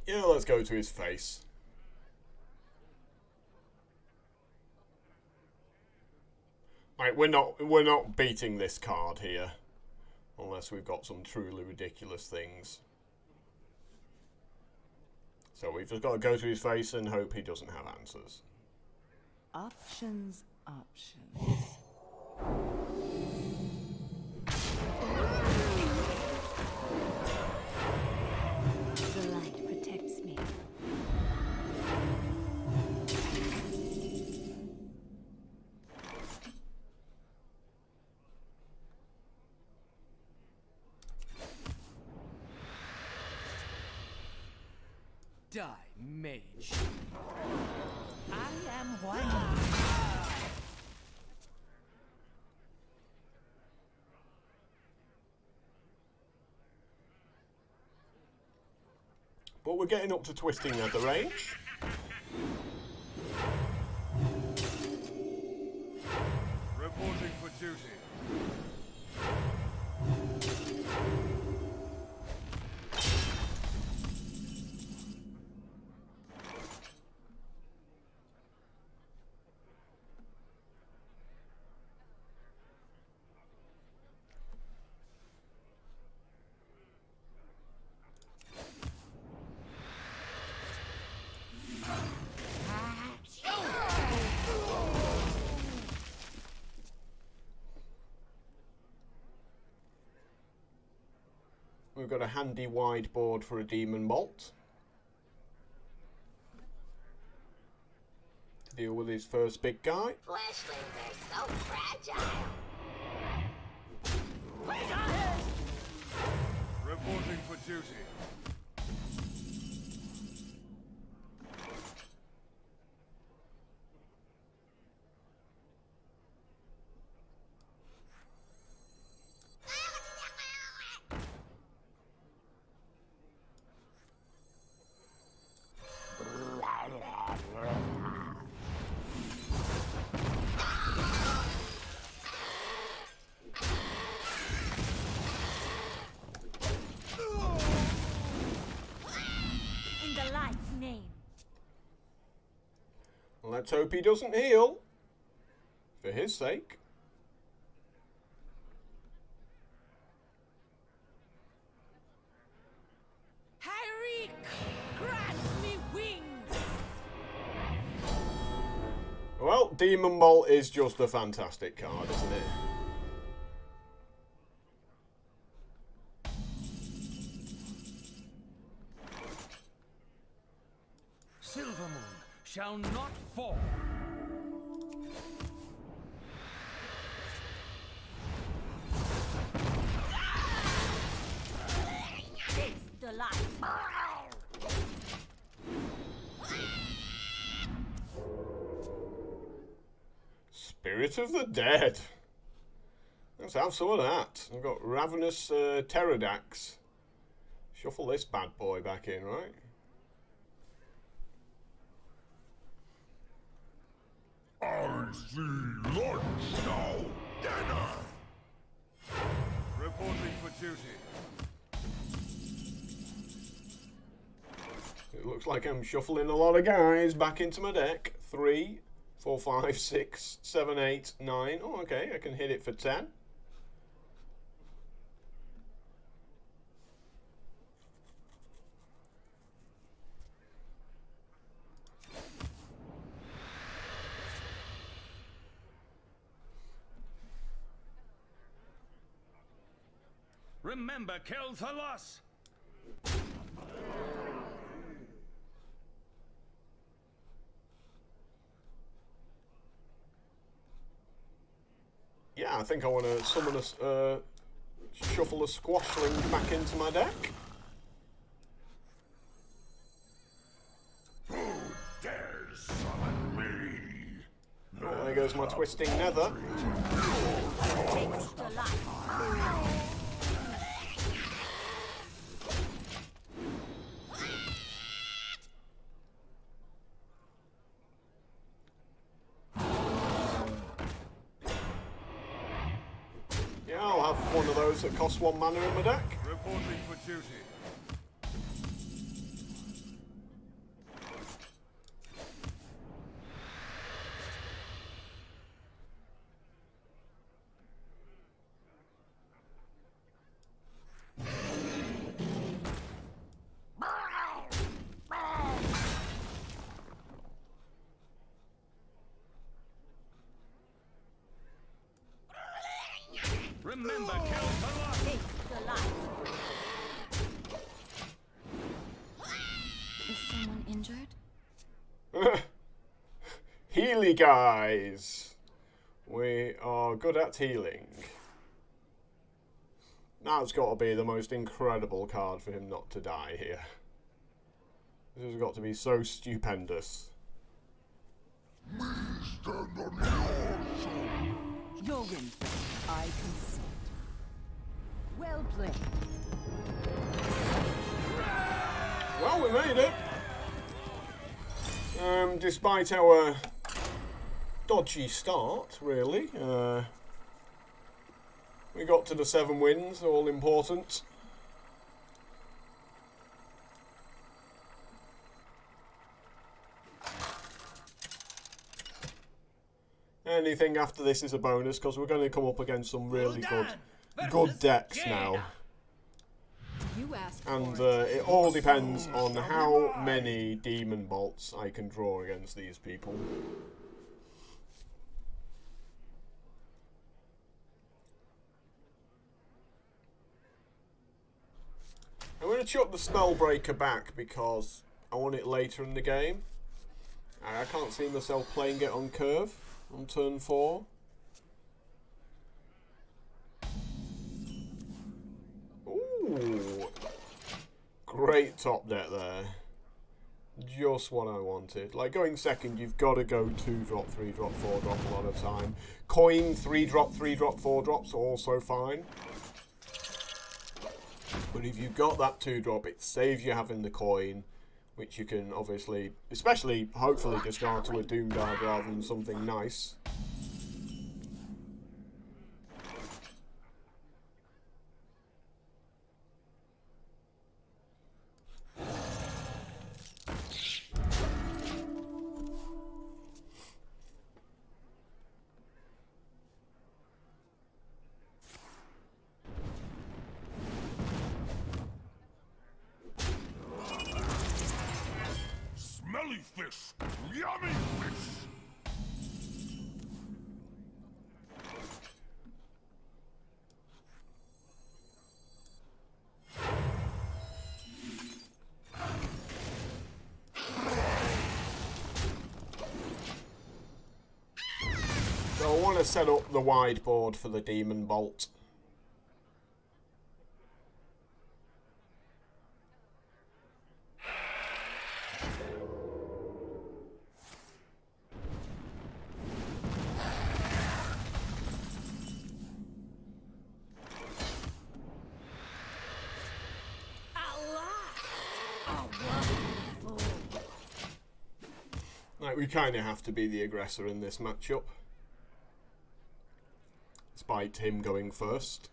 Yeah, let's go to his face. Right, we're not beating this card here, unless we've got some truly ridiculous things. So we've just got to go to his face and hope he doesn't have answers. Options, options. The light protects me. Die, mage. I am one. But we're getting up to twisting at the range. Reporting for duty. we've got a handy wide board for a Demon Bolt to deal with his first big guy. Fleshlings are so fragile. Reporting for duty. In the light's name. Let's hope he doesn't heal, for his sake. Hyric, grant me wings. Well, Demon Bolt is just a fantastic card, isn't it? Silvermoon shall not fall. Taste the light. Spirit of the Dead. Let's have some of that. I've got Ravenous Pterodax. Shuffle this bad boy back in, right? I see lunch now. Dinner. Reporting for duty. It looks like I'm shuffling a lot of guys back into my deck. 3, 4, 5, 6, 7, 8, 9. Oh, okay, I can hit it for 10. Remember Kel'Thalas! Yeah, I think I want to summon a shuffle a Squashling back into my deck. Who dares summon me? Oh, there goes my Twisting Nether. Taste the light. Yeah, I'll have one of those that costs 1 mana in my deck. Reporting for duty. Remember Kel'Thalas! Taste the light. Is someone injured? Healy guys. We are good at healing. That's got to be the most incredible card for him not to die here. This has got to be so stupendous. Stand on your soul. Your win. I consent. Well played. Well, we made it. Despite our dodgy start, really. We got to the 7 wins, all important. Anything after this is a bonus, because we're going to come up against some really good decks now. You asked And for it. it all depends on how many Demon Bolts I can draw against these people. chuck the Spellbreaker back because I want it later in the game. I can't see myself playing it on curve on turn 4. Ooh, great top deck there. Just what I wanted. Like, going second, you've got to go 2 drop, 3 drop, 4 drop a lot of time. Coin, 3 drop, 3 drop, 4 drops, also fine. But if you've got that 2 drop, it saves you having the coin, which you can obviously, especially, hopefully, discard to a Doom Guard rather than something nice. Smelly fish! Yummy fish! So I want to set up the wide board for the Demon Bolt. Like, we kind of have to be the aggressor in this matchup. Despite him going first.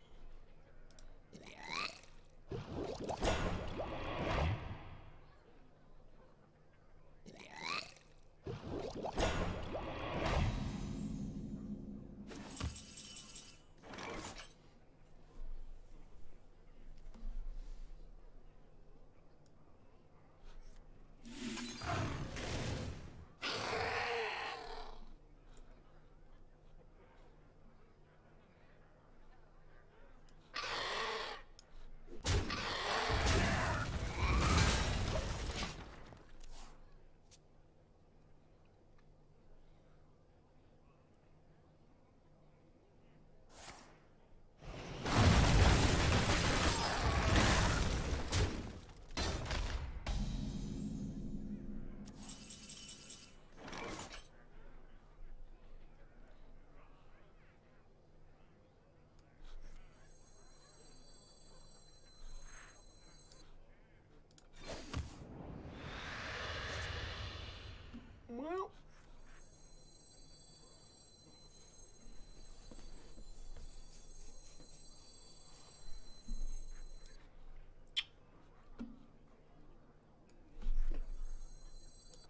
Well,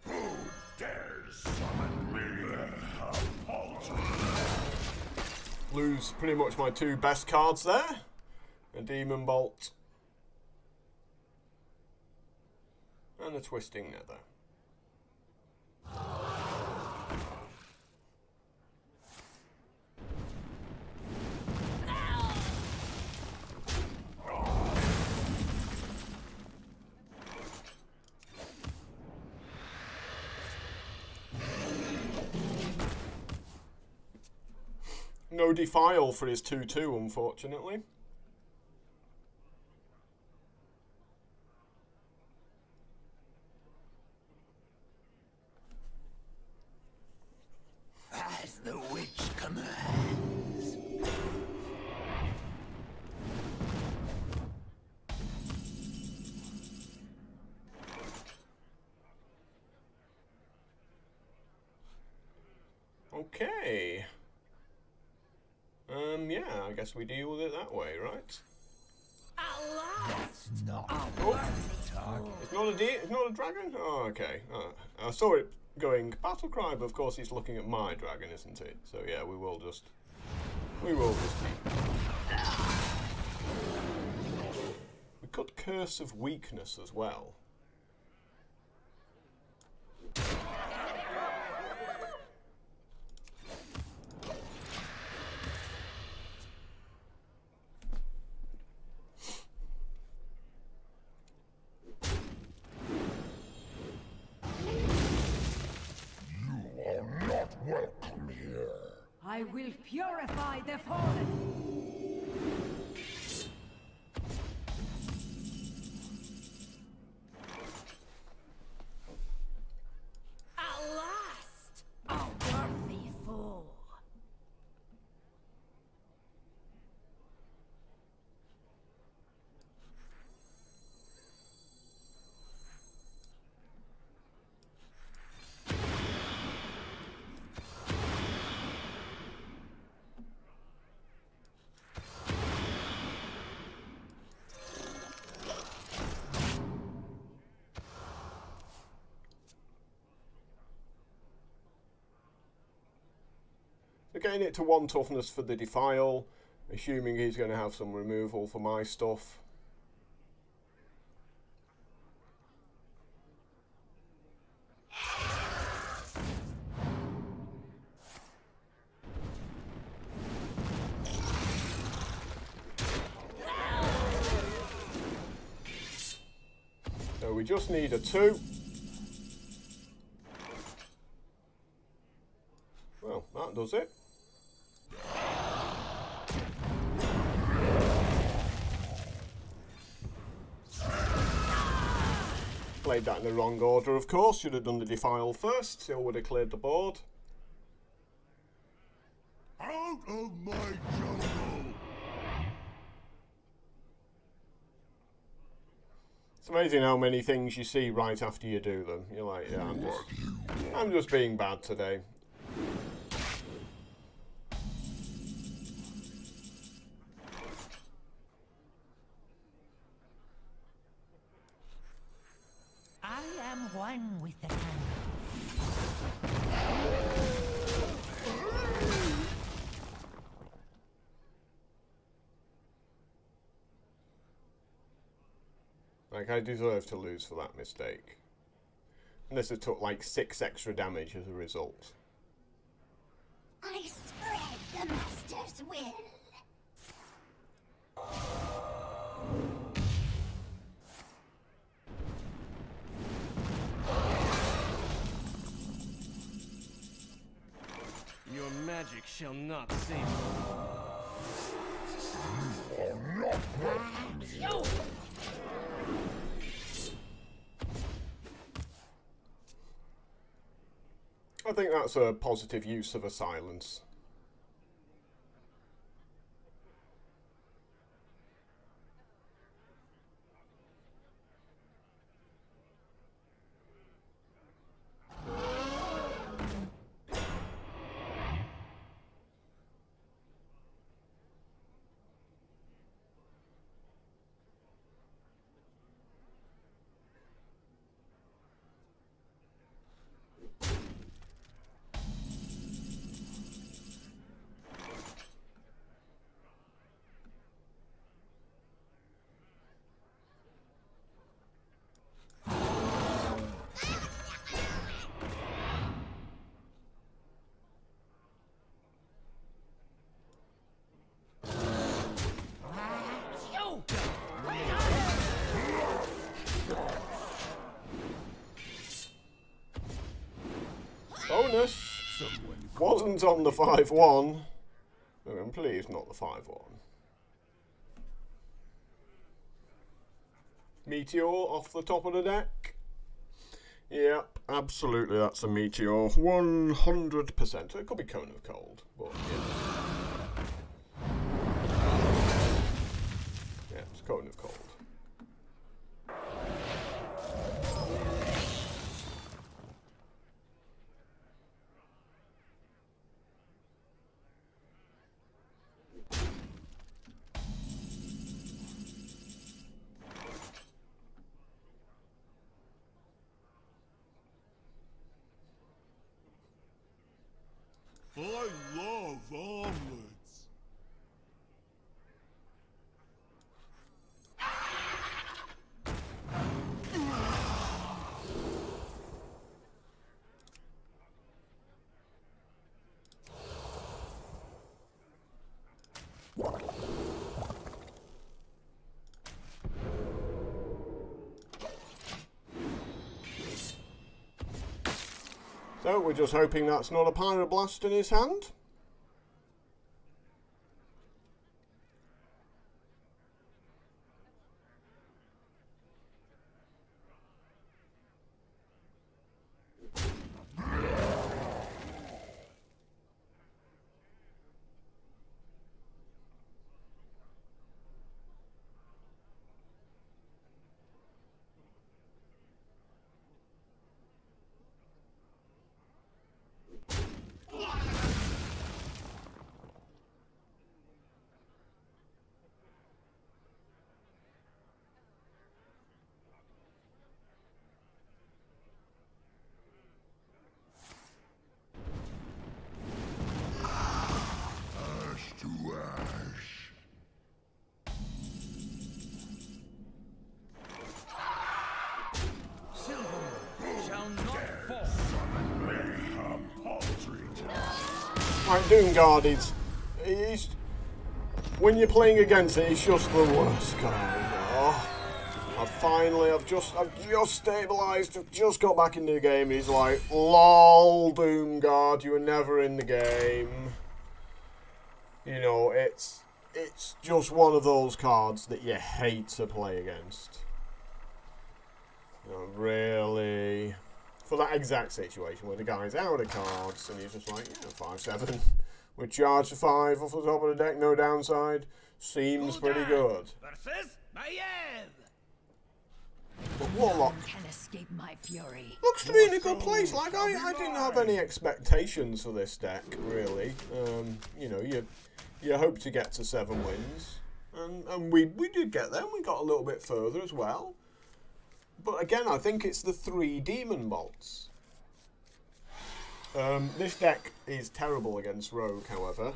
Who dares summon me? lose pretty much my 2 best cards there. A Demon Bolt. And a Twisting Nether. No Defile for his 2-2, unfortunately. As the witch commands. Okay. Yeah, I guess we deal with it that way, right? That's not It's not a dragon? Oh, okay. I saw it going battle cry, but of course it's looking at my dragon, isn't it? So yeah, we will just keep. We could Curse of Weakness as well. welcome here. I will purify the fallen. At last! A worthy fool. Again, it to 1 toughness for the Defile, assuming he's going to have some removal for my stuff. So we just need a 2. Well, that does it. Played that in the wrong order, of course. Should have done the Defile first. Still would have cleared the board. Out of my jungle! It's amazing how many things you see right after you do them. You're like, yeah, I'm just being bad today. I am one with the hand. Like, I deserve to lose for that mistake. Unless it took like 6 extra damage as a result. I spread the Master's will. Your magic shall not save me. I think that's a positive use of a silence. Bonus wasn't on the 5-1. I'm pleased not the 5-1. Meteor off the top of the deck. Yep, absolutely, that's a Meteor. 100%. It could be Cone of Cold, but yeah. Yeah, it's Cone of Cold. I love omelets. So we're just hoping that's not a pyroblast in his hand. Right, Doomguard he's when you're playing against it, he's just the worst guy. Oh, I've just stabilised, I've just got back into the game. He's like, lol, Doomguard, you were never in the game. You know, it's just one of those cards that you hate to play against. You know, really. For that exact situation where the guy's out of cards and he's just like, yeah, 5/7. We charge for 5 off the top of the deck, no downside. Seems pretty good. But Warlock Can escape my fury. looks to be in a good place. Like, I didn't have any expectations for this deck, really. You know, you hope to get to 7 wins. And we did get there. We got a little bit further as well. But again, I think it's the 3 Demon Bolts. This deck is terrible against Rogue, however.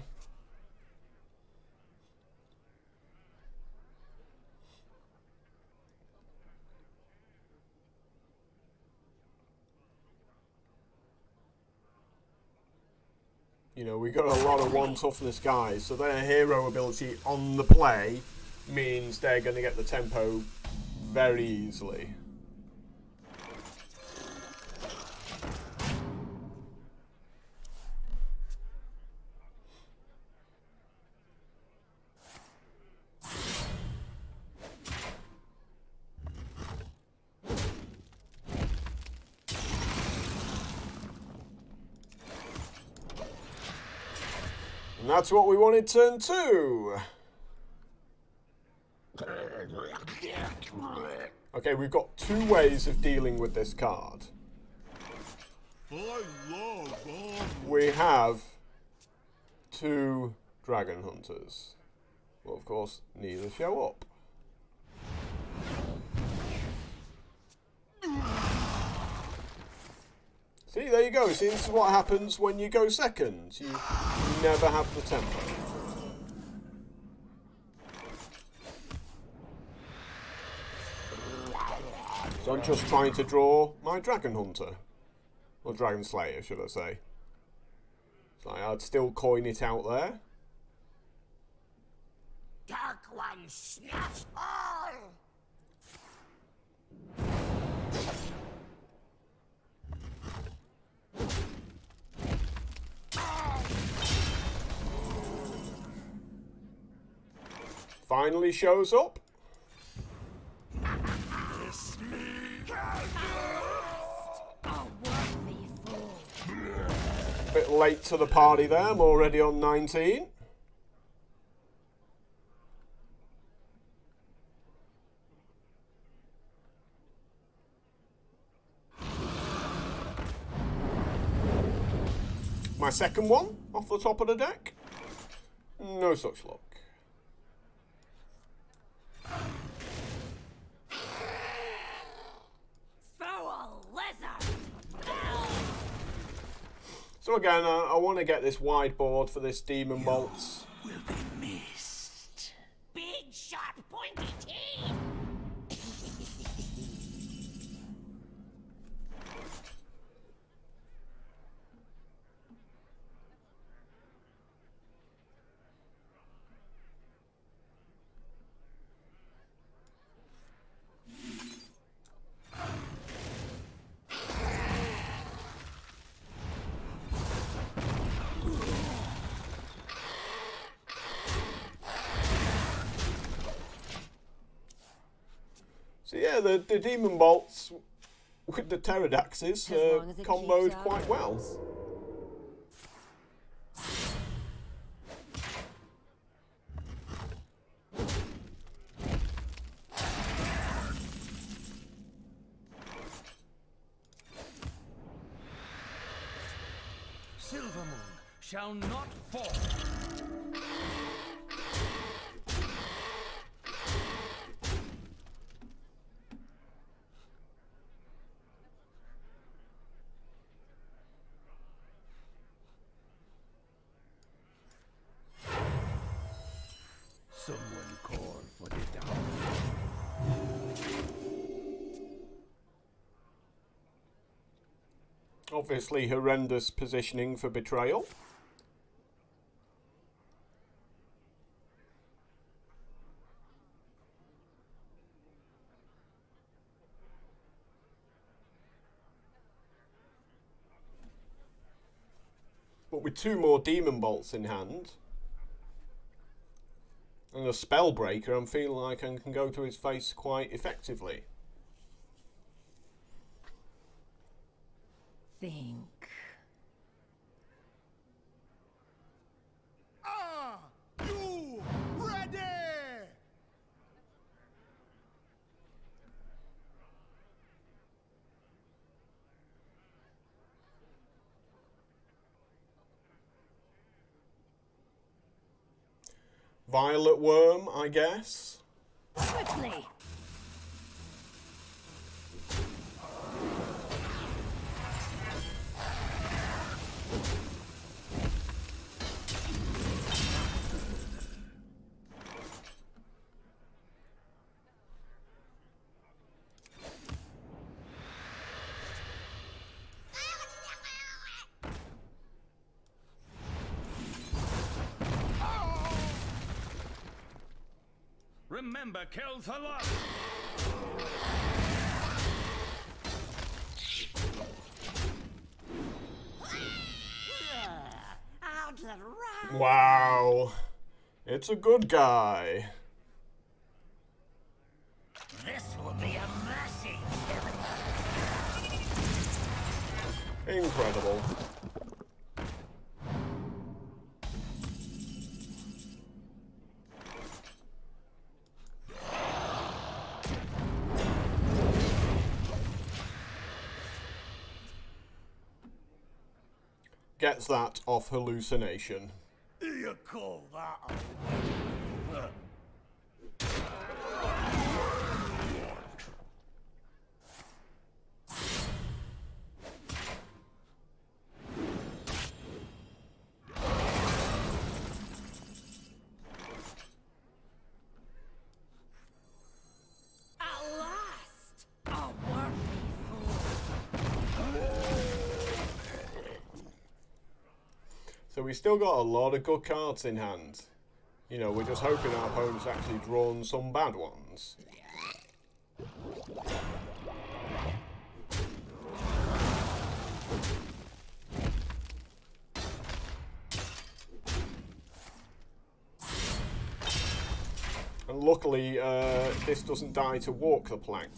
You know, we got a lot of 1 toughness guys, so their hero ability on the play means they're going to get the tempo very easily. And that's what we wanted turn 2. Okay, we've got 2 ways of dealing with this card. We have 2 Dragon Hunters. Well, of course, neither show up. See, there you go. See, this is what happens when you go second. You never have the tempo. So I'm just trying to draw my Dragon Hunter. Or Dragon Slayer, should I say. So I'd still coin it out there. Dark One snatch all! Finally shows up. Bit late to the party there, I'm already on 19. My second one, off the top of the deck. No such luck. So again, I want to get this wide board for this Demon Bolts. Will be missed. Big, sharp, pointy teeth! So yeah, the demon bolts with the pterodaxes long as it comboed keeps quite out. well. Silver Moon shall not fall. Someone call for the down. Obviously horrendous positioning for betrayal. But with 2 more demon bolts in hand and a spell breaker, I'm feeling like I can go to his face quite effectively. Think. Ah! You ready? Violet Worm, I guess. Quickly. Remember, kills a lot. Out and round. Wow. It's a good guy. This will be a mercy. Incredible. Gets that off hallucination. You call that a At last, a worthy fool. So we still got a lot of good cards in hand. You know, we're just hoping our opponent's actually drawn some bad ones. And luckily, this doesn't die to walk the plank.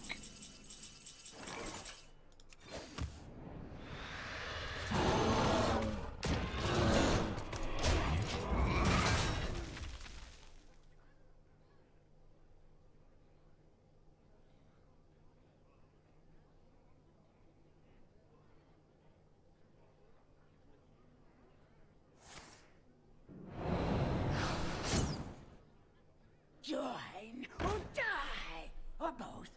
Join or die, or both.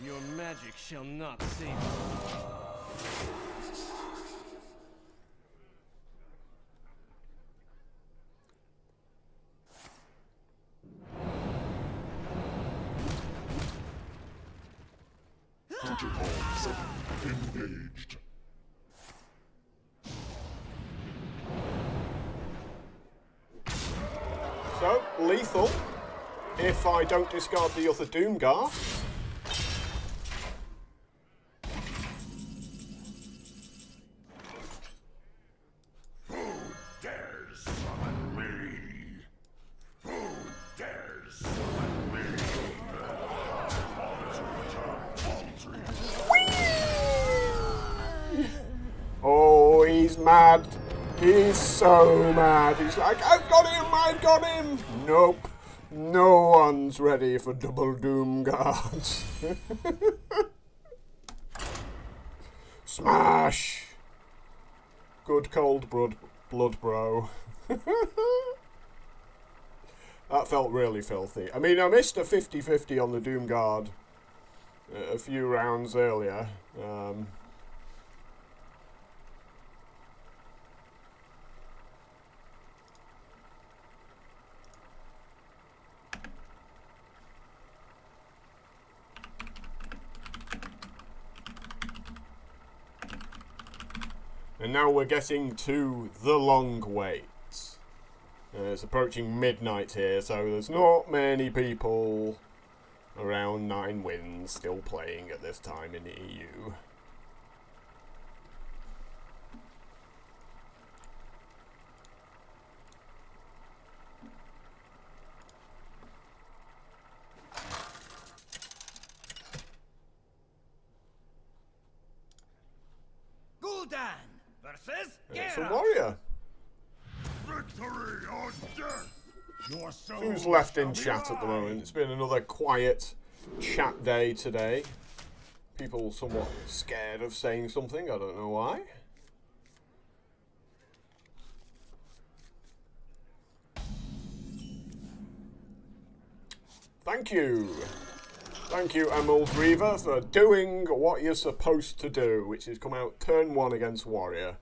Your magic shall not save you. Protocols engaged. So, lethal, if I don't discard the other Doomguard. Who dares summon me? Who dares summon me? Oh, he's mad. He's so mad. He's like, I've got him, I've got him. Nope. No one's ready for double Doom Guards. Smash. Good cold blood, bro. That felt really filthy. I mean, I missed a 50-50 on the Doom Guard a few rounds earlier. And now we're getting to the long wait. It's approaching midnight here, so there's not many people around 9 wins still playing at this time in the EU. Gul'dan versus It's a Geralt. warrior. Victory or death! Your soul Who's left in shall be chat at the mine. moment? It's been another quiet chat day today. People somewhat scared of saying something, I don't know why. Thank you. Thank you, Emerald Reaver, for doing what you're supposed to do, which is come out turn 1 against Warrior.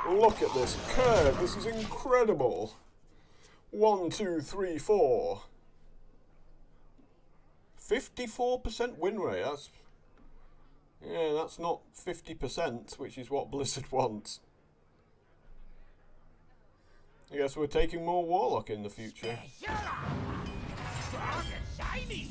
Look at this curve. This is incredible. 1, 2, 3, 4. 54% win rate. That's not 50%, which is what Blizzard wants. I guess we're taking more Warlock in the future. Strong and shiny.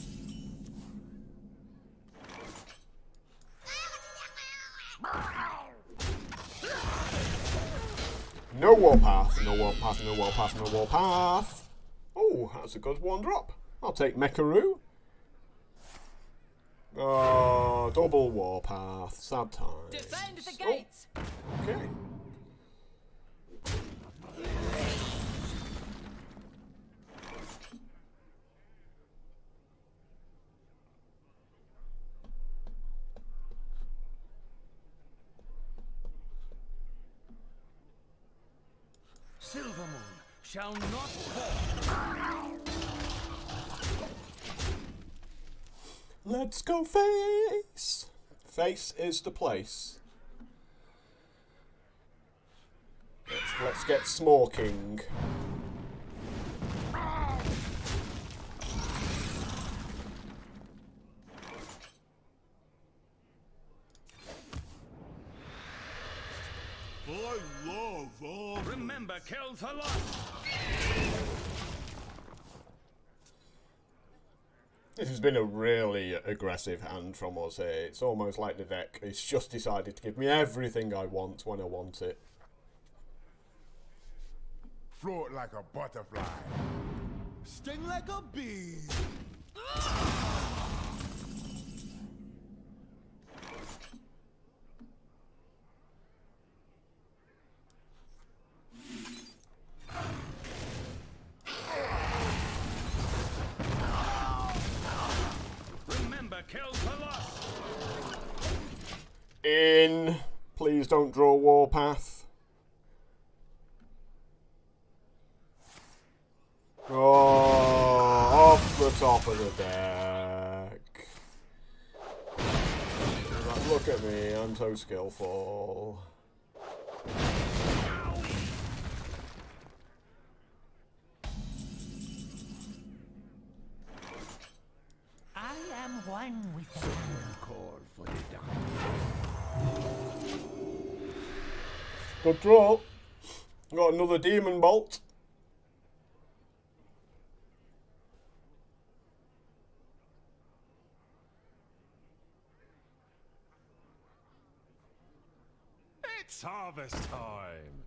No Warpath, no Warpath, no Warpath, no Warpath. Oh, that's a good 1-drop. I'll take Mecharoo. Oh, double Warpath. Sad times. Defend the gates! Okay. Silvermoon shall not fall. Let's go face. Face is the place. Let's get smorking. I love armor. Remember, kill the lost. This has been a really aggressive hand from us here. It's almost like the deck has just decided to give me everything I want when I want it. Float like a butterfly. Sting like a bee. Remember, kill the lost. In. Please don't draw Warpath. Oh, off the top of the deck. Look at me, I'm so skillful. one with the Call for the doctor. Good draw. Got another demon bolt. It's harvest time.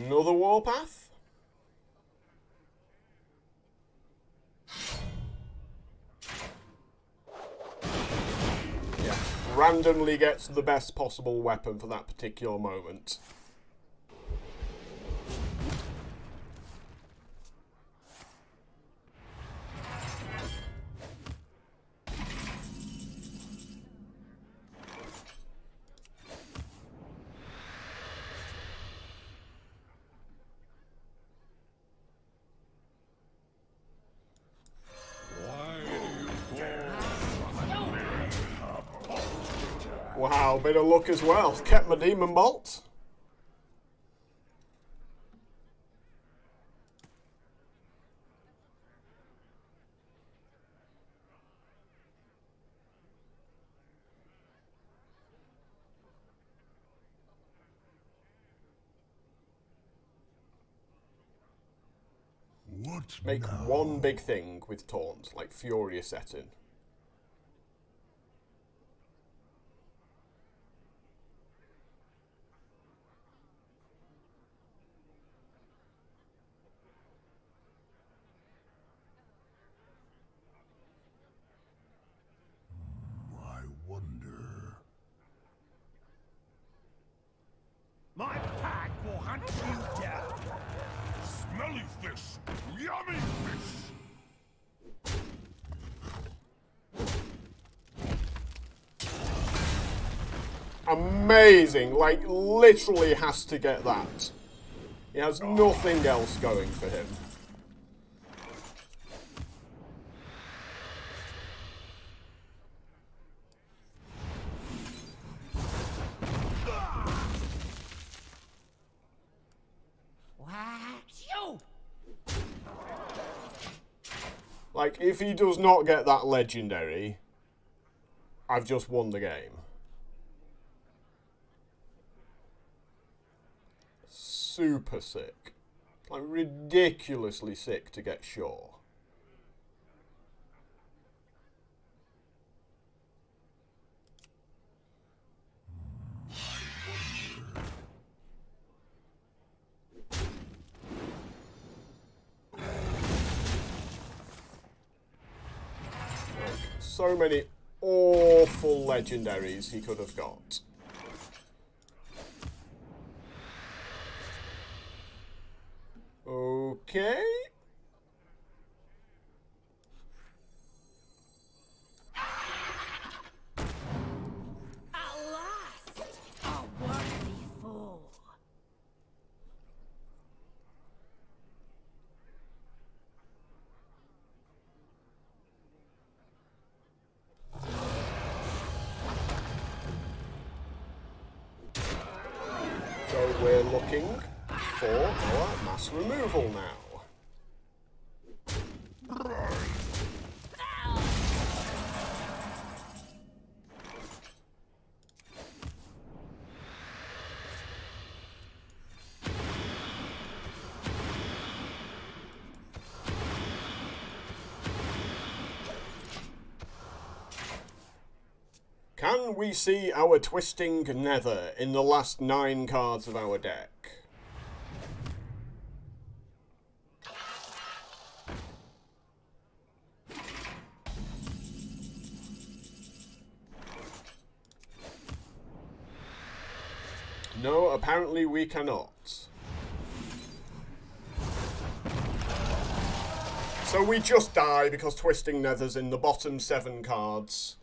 Another warpath. Yeah, randomly gets the best possible weapon for that particular moment. Wow, bit of luck as well. Kept my demon bolt. What Make now? one big thing with taunt, like Furious setting. I wonder. My pack will hunt you down. Smelly fish! Yummy fish! Amazing, like literally has to get that. He has nothing else going for him. Like, if he does not get that legendary, I've just won the game. Super sick. Like, ridiculously sick to get sure. So many awful legendaries he could have got. Okay. At last, a worthy fool. So we're looking for our mass removal now. Can we see our Twisting Nether in the last 9 cards of our deck? No, apparently we cannot. so we just die because Twisting Nether's in the bottom 7 cards,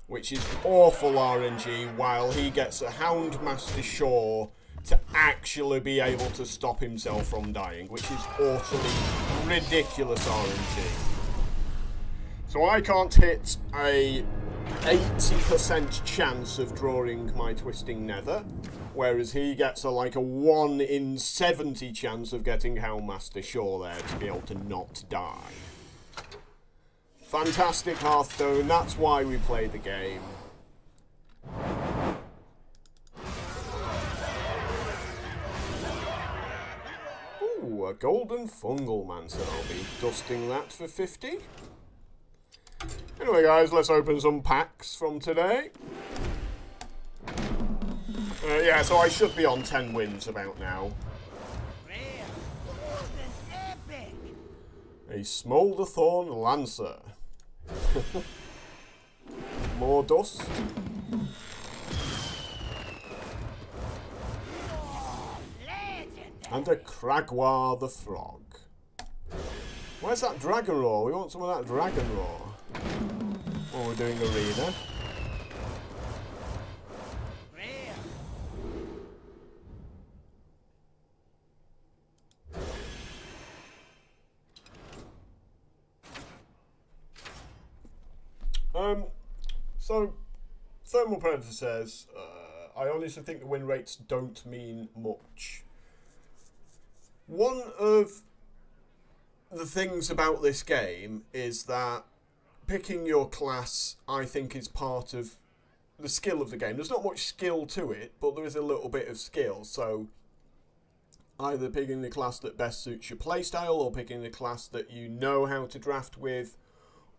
which is awful RNG, while he gets a Houndmaster Shaw to actually be able to stop himself from dying, which is utterly ridiculous RNG. So I can't hit a 80% chance of drawing my Twisting Nether, whereas he gets like a 1 in 70 chance of getting Houndmaster Shaw there to be able to not die. Fantastic Hearthstone, that's why we play the game. Ooh, a Golden Fungal Mancer. I'll be dusting that for 50. Anyway guys, let's open some packs from today. Yeah, so I should be on 10 wins about now. A Smolderthorn Lancer. More dust. And a Kragwa the Frog. Where's that Dragon Roar? We want some of that Dragon Roar. Oh, we're doing Arena. So, Thermal Predator says, I honestly think the win rates don't mean much. One of the things about this game is that picking your class, I think, is part of the skill of the game. There's not much skill to it, but there is a little bit of skill. So, either picking the class that best suits your playstyle, or picking the class that you know how to draft with,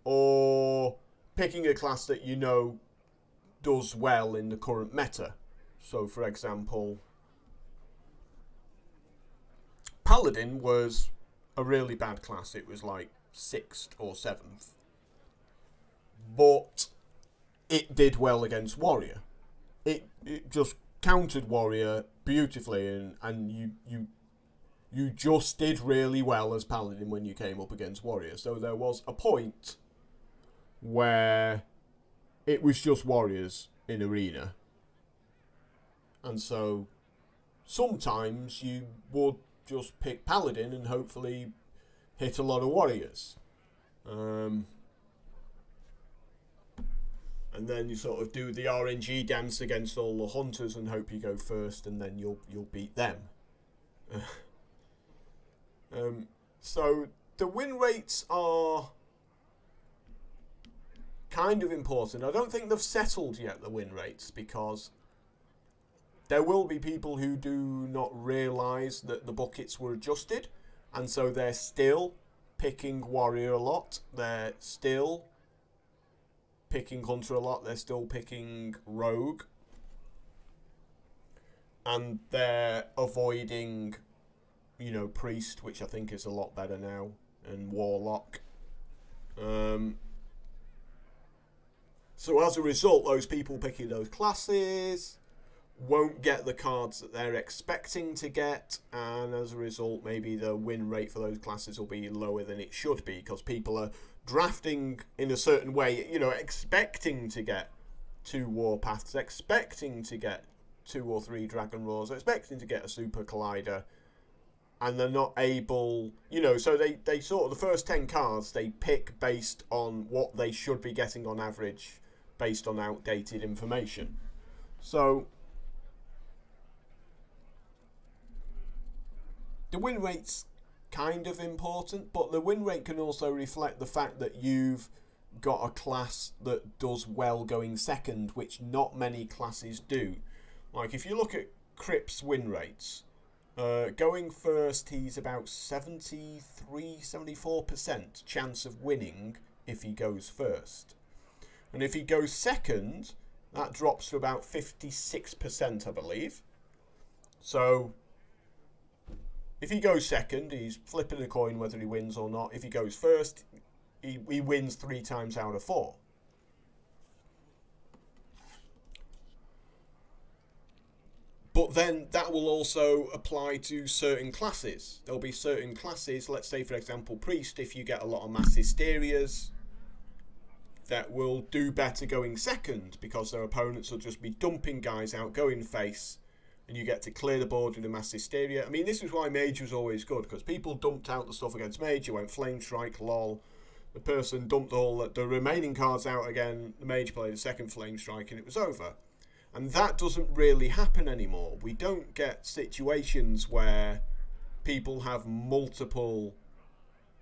or picking a class that you know does well in the current meta. So, for example, Paladin was a really bad class. It was like 6th or 7th. But it did well against Warrior. It just countered Warrior beautifully, and you just did really well as Paladin when you came up against Warrior. So there was a point where it was just Warriors in Arena. And so sometimes you would just pick Paladin and hopefully hit a lot of Warriors. And then you sort of do the RNG dance against all the Hunters and hope you go first, and then you'll beat them. So the win rates are kind of important. I don't think they've settled yet, the win rates, because there will be people who do not realise that the buckets were adjusted, and so they're still picking Warrior a lot, they're still picking Hunter a lot, they're still picking Rogue, and they're avoiding, you know, Priest, which I think is a lot better now, and Warlock. So as a result, those people picking those classes won't get the cards that they're expecting to get, and as a result, maybe the win rate for those classes will be lower than it should be, because people are drafting in a certain way, you know, expecting to get 2 Warpaths, expecting to get 2 or 3 Dragon Roars, expecting to get a Super Collider, and they're not able, you know, so they sort of, the first 10 cards, they pick based on what they should be getting on average, based on outdated information. So the win rate's kind of important, but the win rate can also reflect the fact that you've got a class that does well going second, which not many classes do. Like, if you look at Crip's win rates, going first, he's about 73-74% chance of winning if he goes first. And if he goes second, that drops to about 56%, I believe. So if he goes second, he's flipping a coin whether he wins or not. If he goes first, he wins 3 times out of 4. But But then that will also apply to certain classes. There'll be certain classes, let's say for example Priest, if you get a lot of mass hysterias, that will do better going second because their opponents will just be dumping guys out, going face, and you get to clear the board with a mass hysteria. I mean, this is why Mage was always good, because people dumped out the stuff against Mage, you went Flame Strike, lol. The person dumped all the remaining cards out again, the Mage played a second Flame Strike, and it was over. And that doesn't really happen anymore. We don't get situations where people have multiple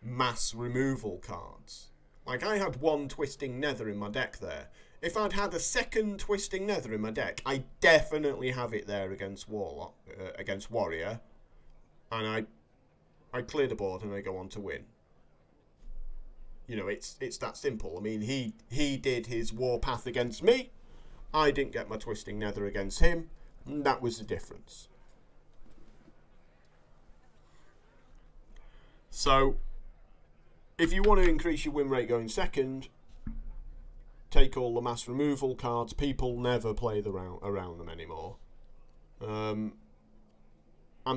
mass removal cards. Like, I had one Twisting Nether in my deck there. If I'd had a second Twisting Nether in my deck, I definitely have it there against Warlock, against Warrior, and I clear the board and I go on to win. You know, it's that simple. I mean, he did his Warpath against me. I didn't get my Twisting Nether against him, and that was the difference. So, if you want to increase your win rate going second, take all the mass removal cards. People never play around them anymore. And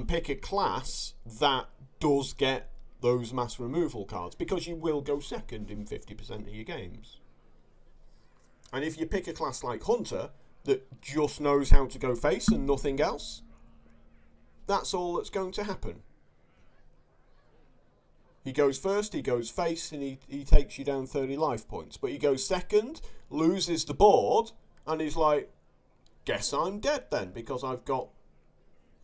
pick a class that does get those mass removal cards, because you will go second in 50% of your games. And if you pick a class like Hunter that just knows how to go face and nothing else, that's all that's going to happen. He goes first, he goes face, and he takes you down 30 life points. But he goes second, loses the board, and he's like, guess I'm dead then, because I've got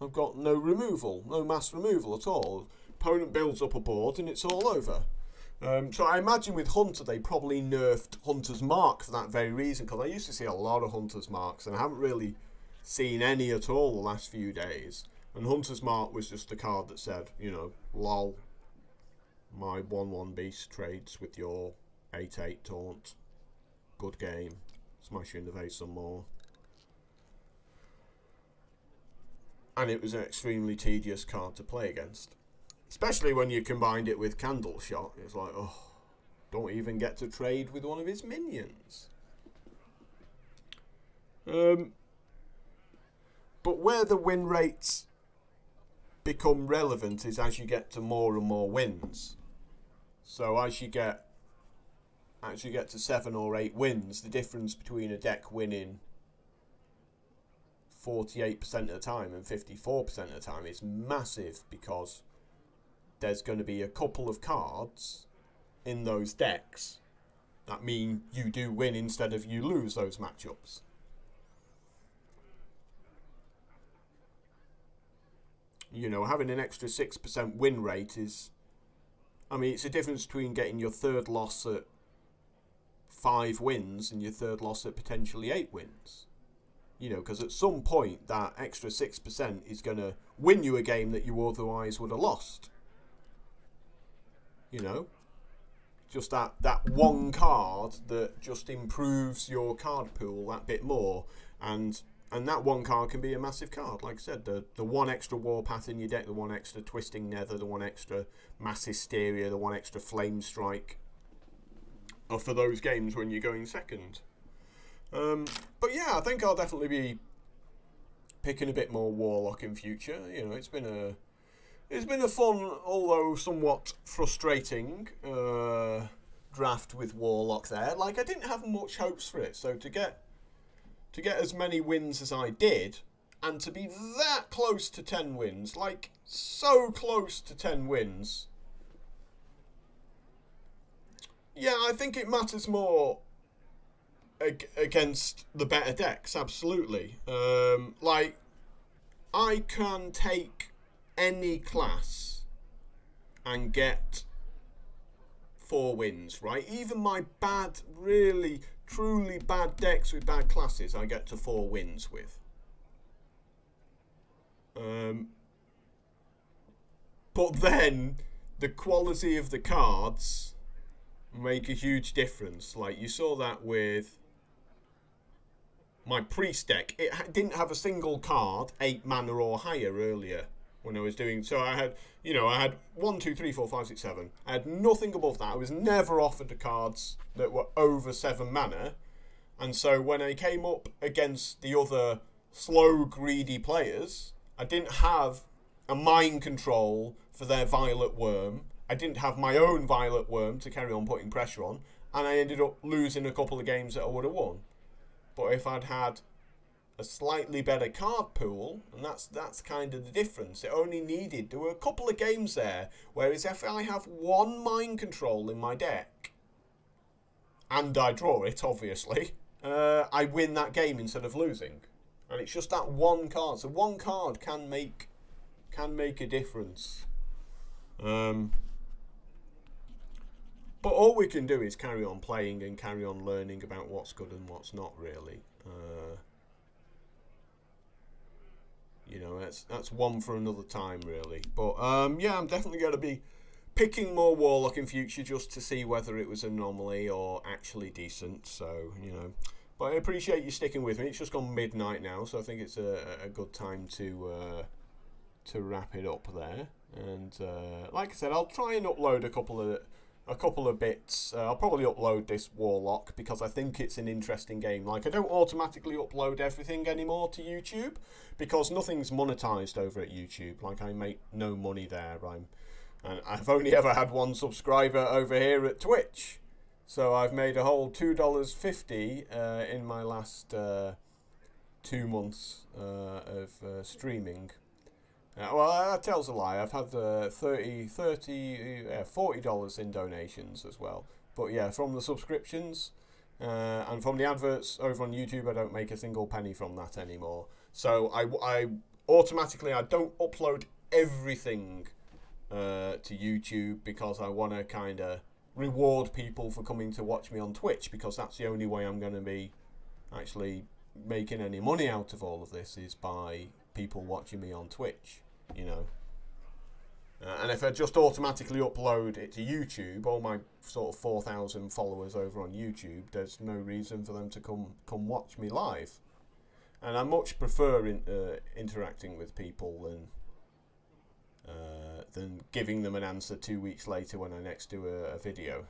no removal, no mass removal at all. Opponent builds up a board and it's all over. So I imagine with Hunter, they probably nerfed Hunter's Mark for that very reason, because I used to see a lot of Hunter's Marks, and I haven't really seen any at all the last few days. And Hunter's Mark was just the card that said, you know, lol, my 1/1 beast trades with your 8/8 taunt. Good game. Smash you in the face some more. And it was an extremely tedious card to play against. Especially when you combined it with Candle Shot. It's like, oh, don't even get to trade with one of his minions. But where the win rates become relevant is as you get to more and more wins. So as you get to 7 or 8 wins, the difference between a deck winning 48% of the time and 54% of the time is massive, because there's going to be a couple of cards in those decks that mean you do win instead of you lose those matchups. You know, having an extra 6% win rate is, I mean, it's a difference between getting your third loss at 5 wins and your third loss at potentially 8 wins. You know, because at some point that extra 6% is going to win you a game that you otherwise would have lost. You know, just that one card that just improves your card pool that bit more, and that one card can be a massive card. Like I said, the one extra Warpath in your deck, the one extra Twisting Nether, the one extra Mass Hysteria, the one extra Flame Strike are for those games when you're going second. But yeah, I think I'll definitely be picking a bit more Warlock in future. You know, it's been a fun, although somewhat frustrating, draft with Warlock there. Like, I didn't have much hopes for it, so to get as many wins as I did, and to be that close to 10 wins, like, so close to 10 wins, yeah, I think it matters more against the better decks, absolutely. Like, I can take any class and get 4 wins, right? Even my bad, really, truly bad decks with bad classes, I get to 4 wins with. But then the quality of the cards make a huge difference. Like, you saw that with my Priest deck. It didn't have a single card 8 mana or higher earlier when I was doing, so I had, you know, I had 1, 2, 3, 4, 5, 6, 7. I had nothing above that. I was never offered the cards that were over 7 mana, and so when I came up against the other slow, greedy players. I didn't have a mind control for their Violet Worm. I didn't have my own Violet Worm to carry on putting pressure on, and I ended up losing a couple of games that I would have won. But if I'd had a slightly better card pool, and that's kind of the difference. It only needed, there were a couple of games there, whereas if I have one mind control in my deck, and I draw it, obviously, I win that game instead of losing. And it's just that one card. So one card can make a difference. But all we can do is carry on playing and carry on learning about what's good and what's not, really. You know, that's one for another time, really. But yeah, I'm definitely going to be picking more Warlock in future just to see whether it was an anomaly or actually decent. So, you know, but I appreciate you sticking with me. It's just gone midnight now, so I think it's a good time to wrap it up there. And like I said, I'll try and upload a couple of bits. I'll probably upload this Warlock because I think it's an interesting game. Like, I don't automatically upload everything anymore to YouTube because nothing's monetized over at YouTube. Like, I make no money there. And I've only ever had one subscriber over here at Twitch. So I've made a whole $2.50 in my last 2 months of streaming. Well, that tells a lie. I've had $40 in donations as well. But yeah, from the subscriptions and from the adverts over on YouTube, I don't make a single penny from that anymore. So I automatically, I don't upload everything to YouTube because I want to kind of reward people for coming to watch me on Twitch, because that's the only way I'm going to be actually making any money out of all of this, is by people watching me on Twitch, you know. And if I just automatically upload it to YouTube, all my sort of 4,000 followers over on YouTube, there's no reason for them to come watch me live. And I much prefer interacting with people than giving them an answer 2 weeks later when I next do a video.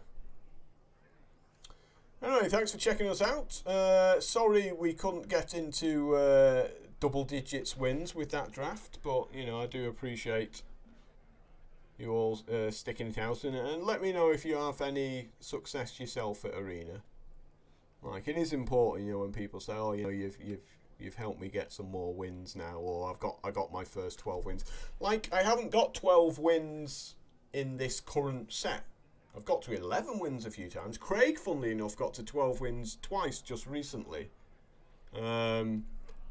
Anyway, thanks for checking us out. Sorry we couldn't get into double digits wins with that draft, but you know, I do appreciate you all sticking it out, and let me know if you have any success yourself at Arena. Like, it is important, you know, when people say, oh, you know, you've helped me get some more wins now, or I got my first 12 wins. Like, I haven't got 12 wins in this current set. I've got to 11 wins a few times. Craig, funnily enough, got to 12 wins twice just recently.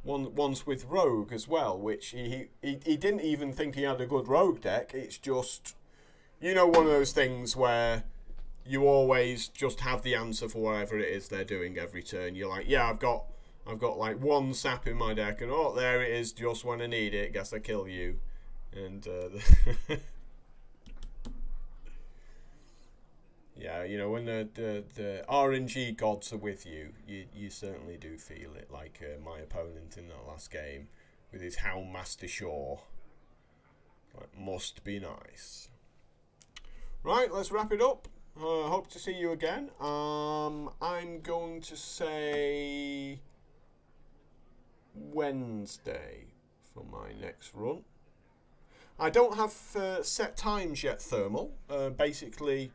Once with Rogue as well, which he didn't even think he had a good Rogue deck. It's just, you know, one of those things where you always just have the answer for whatever it is they're doing every turn. You're like, yeah, I've got like one sap in my deck, and oh, there it is, just when I need it, guess I kill you. And yeah, you know, when the RNG gods are with you, you certainly do feel it. Like my opponent in that last game with his Houndmaster Shaw. Like, must be nice. Right, let's wrap it up. Hope to see you again. I'm going to say Wednesday for my next run. I don't have set times yet, Thermal. Basically,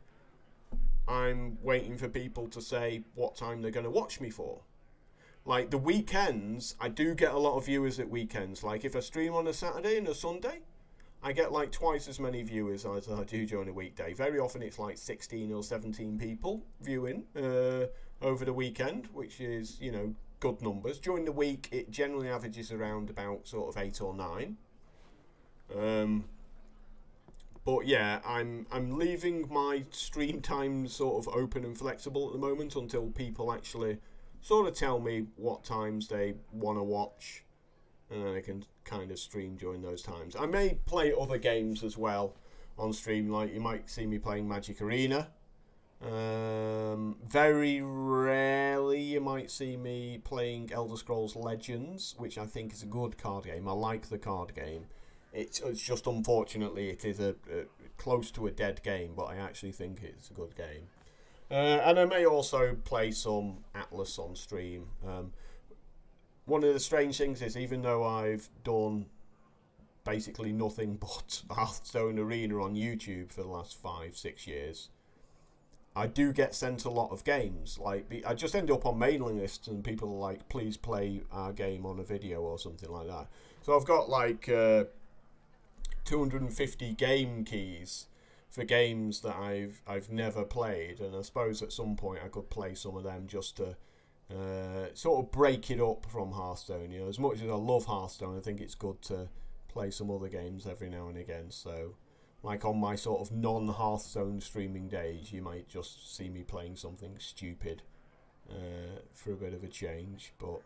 I'm waiting for people to say what time they're going to watch me for. Like, the weekends, I do get a lot of viewers at weekends. Like, if I stream on a Saturday and a Sunday, I get like twice as many viewers as I do during a weekday. Very often it's like 16 or 17 people viewing over the weekend, which is, you know, good numbers. During the week, it generally averages around about sort of 8 or 9. But yeah, I'm leaving my stream time sort of open and flexible at the moment until people actually sort of tell me what times they want to watch, and then I can kind of stream during those times. I may play other games as well on stream, like you might see me playing Magic Arena. Very rarely you might see me playing Elder Scrolls Legends, which I think is a good card game. I like the card game. It's just, unfortunately, it is a close to a dead game, but I actually think it's a good game. And I may also play some Atlas on stream. one of the strange things is, even though I've done basically nothing but Hearthstone Arena on YouTube for the last 5-6 years, I do get sent a lot of games. Like, I just end up on mailing lists and people are like, please play our game on a video or something like that. So I've got like 250 game keys for games that I've never played, and I suppose at some point I could play some of them just to sort of break it up from Hearthstone. You know, as much as I love Hearthstone, I think it's good to play some other games every now and again. So, like on my sort of non-Hearthstone streaming days, you might just see me playing something stupid for a bit of a change. But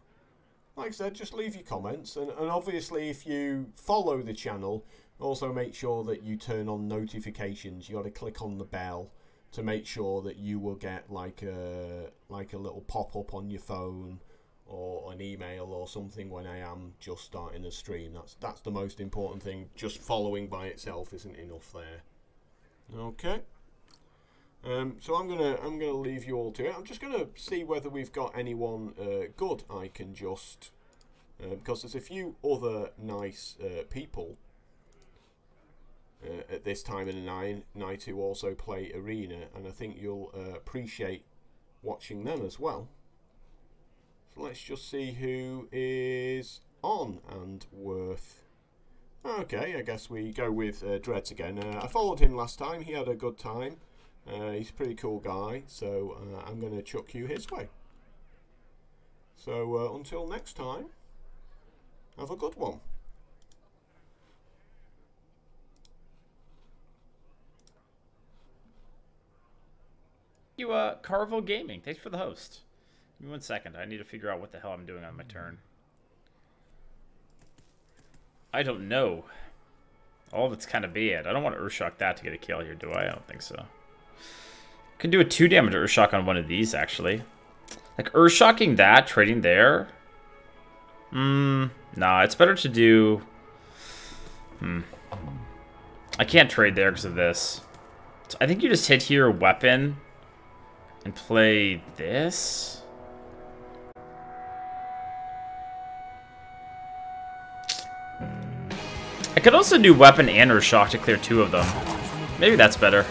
like I said, just leave your comments, and obviously if you follow the channel, also make sure that you turn on notifications. You got to click on the bell to make sure that you will get like a little pop-up on your phone or an email or something when I am just starting a stream. That's the most important thing. Just following by itself isn't enough there. Okay. So I'm gonna leave you all to it. I'm just gonna see whether we've got anyone good I can just because there's a few other nice people at this time of the night who also play Arena, and I think you'll appreciate watching them as well. So let's just see who is on and worth. Okay, I guess we go with Dreads again. I followed him last time. He had a good time. He's a pretty cool guy, so I'm going to chuck you his way. So until next time, have a good one. You, Carvel Gaming, thanks for the host. Give me 1 second. I need to figure out what the hell I'm doing on my turn. I don't know. All of it's kind of bad. I don't want to Earthshock that to get a kill here, do I? I don't think so. Could do a 2 damage Earthshock on one of these, actually. Like, Earthshocking that, trading there. Nah, it's better to do... I can't trade there because of this. So I think you just hit here, weapon, and play this. I could also do weapon and Earthshock to clear 2 of them. Maybe that's better.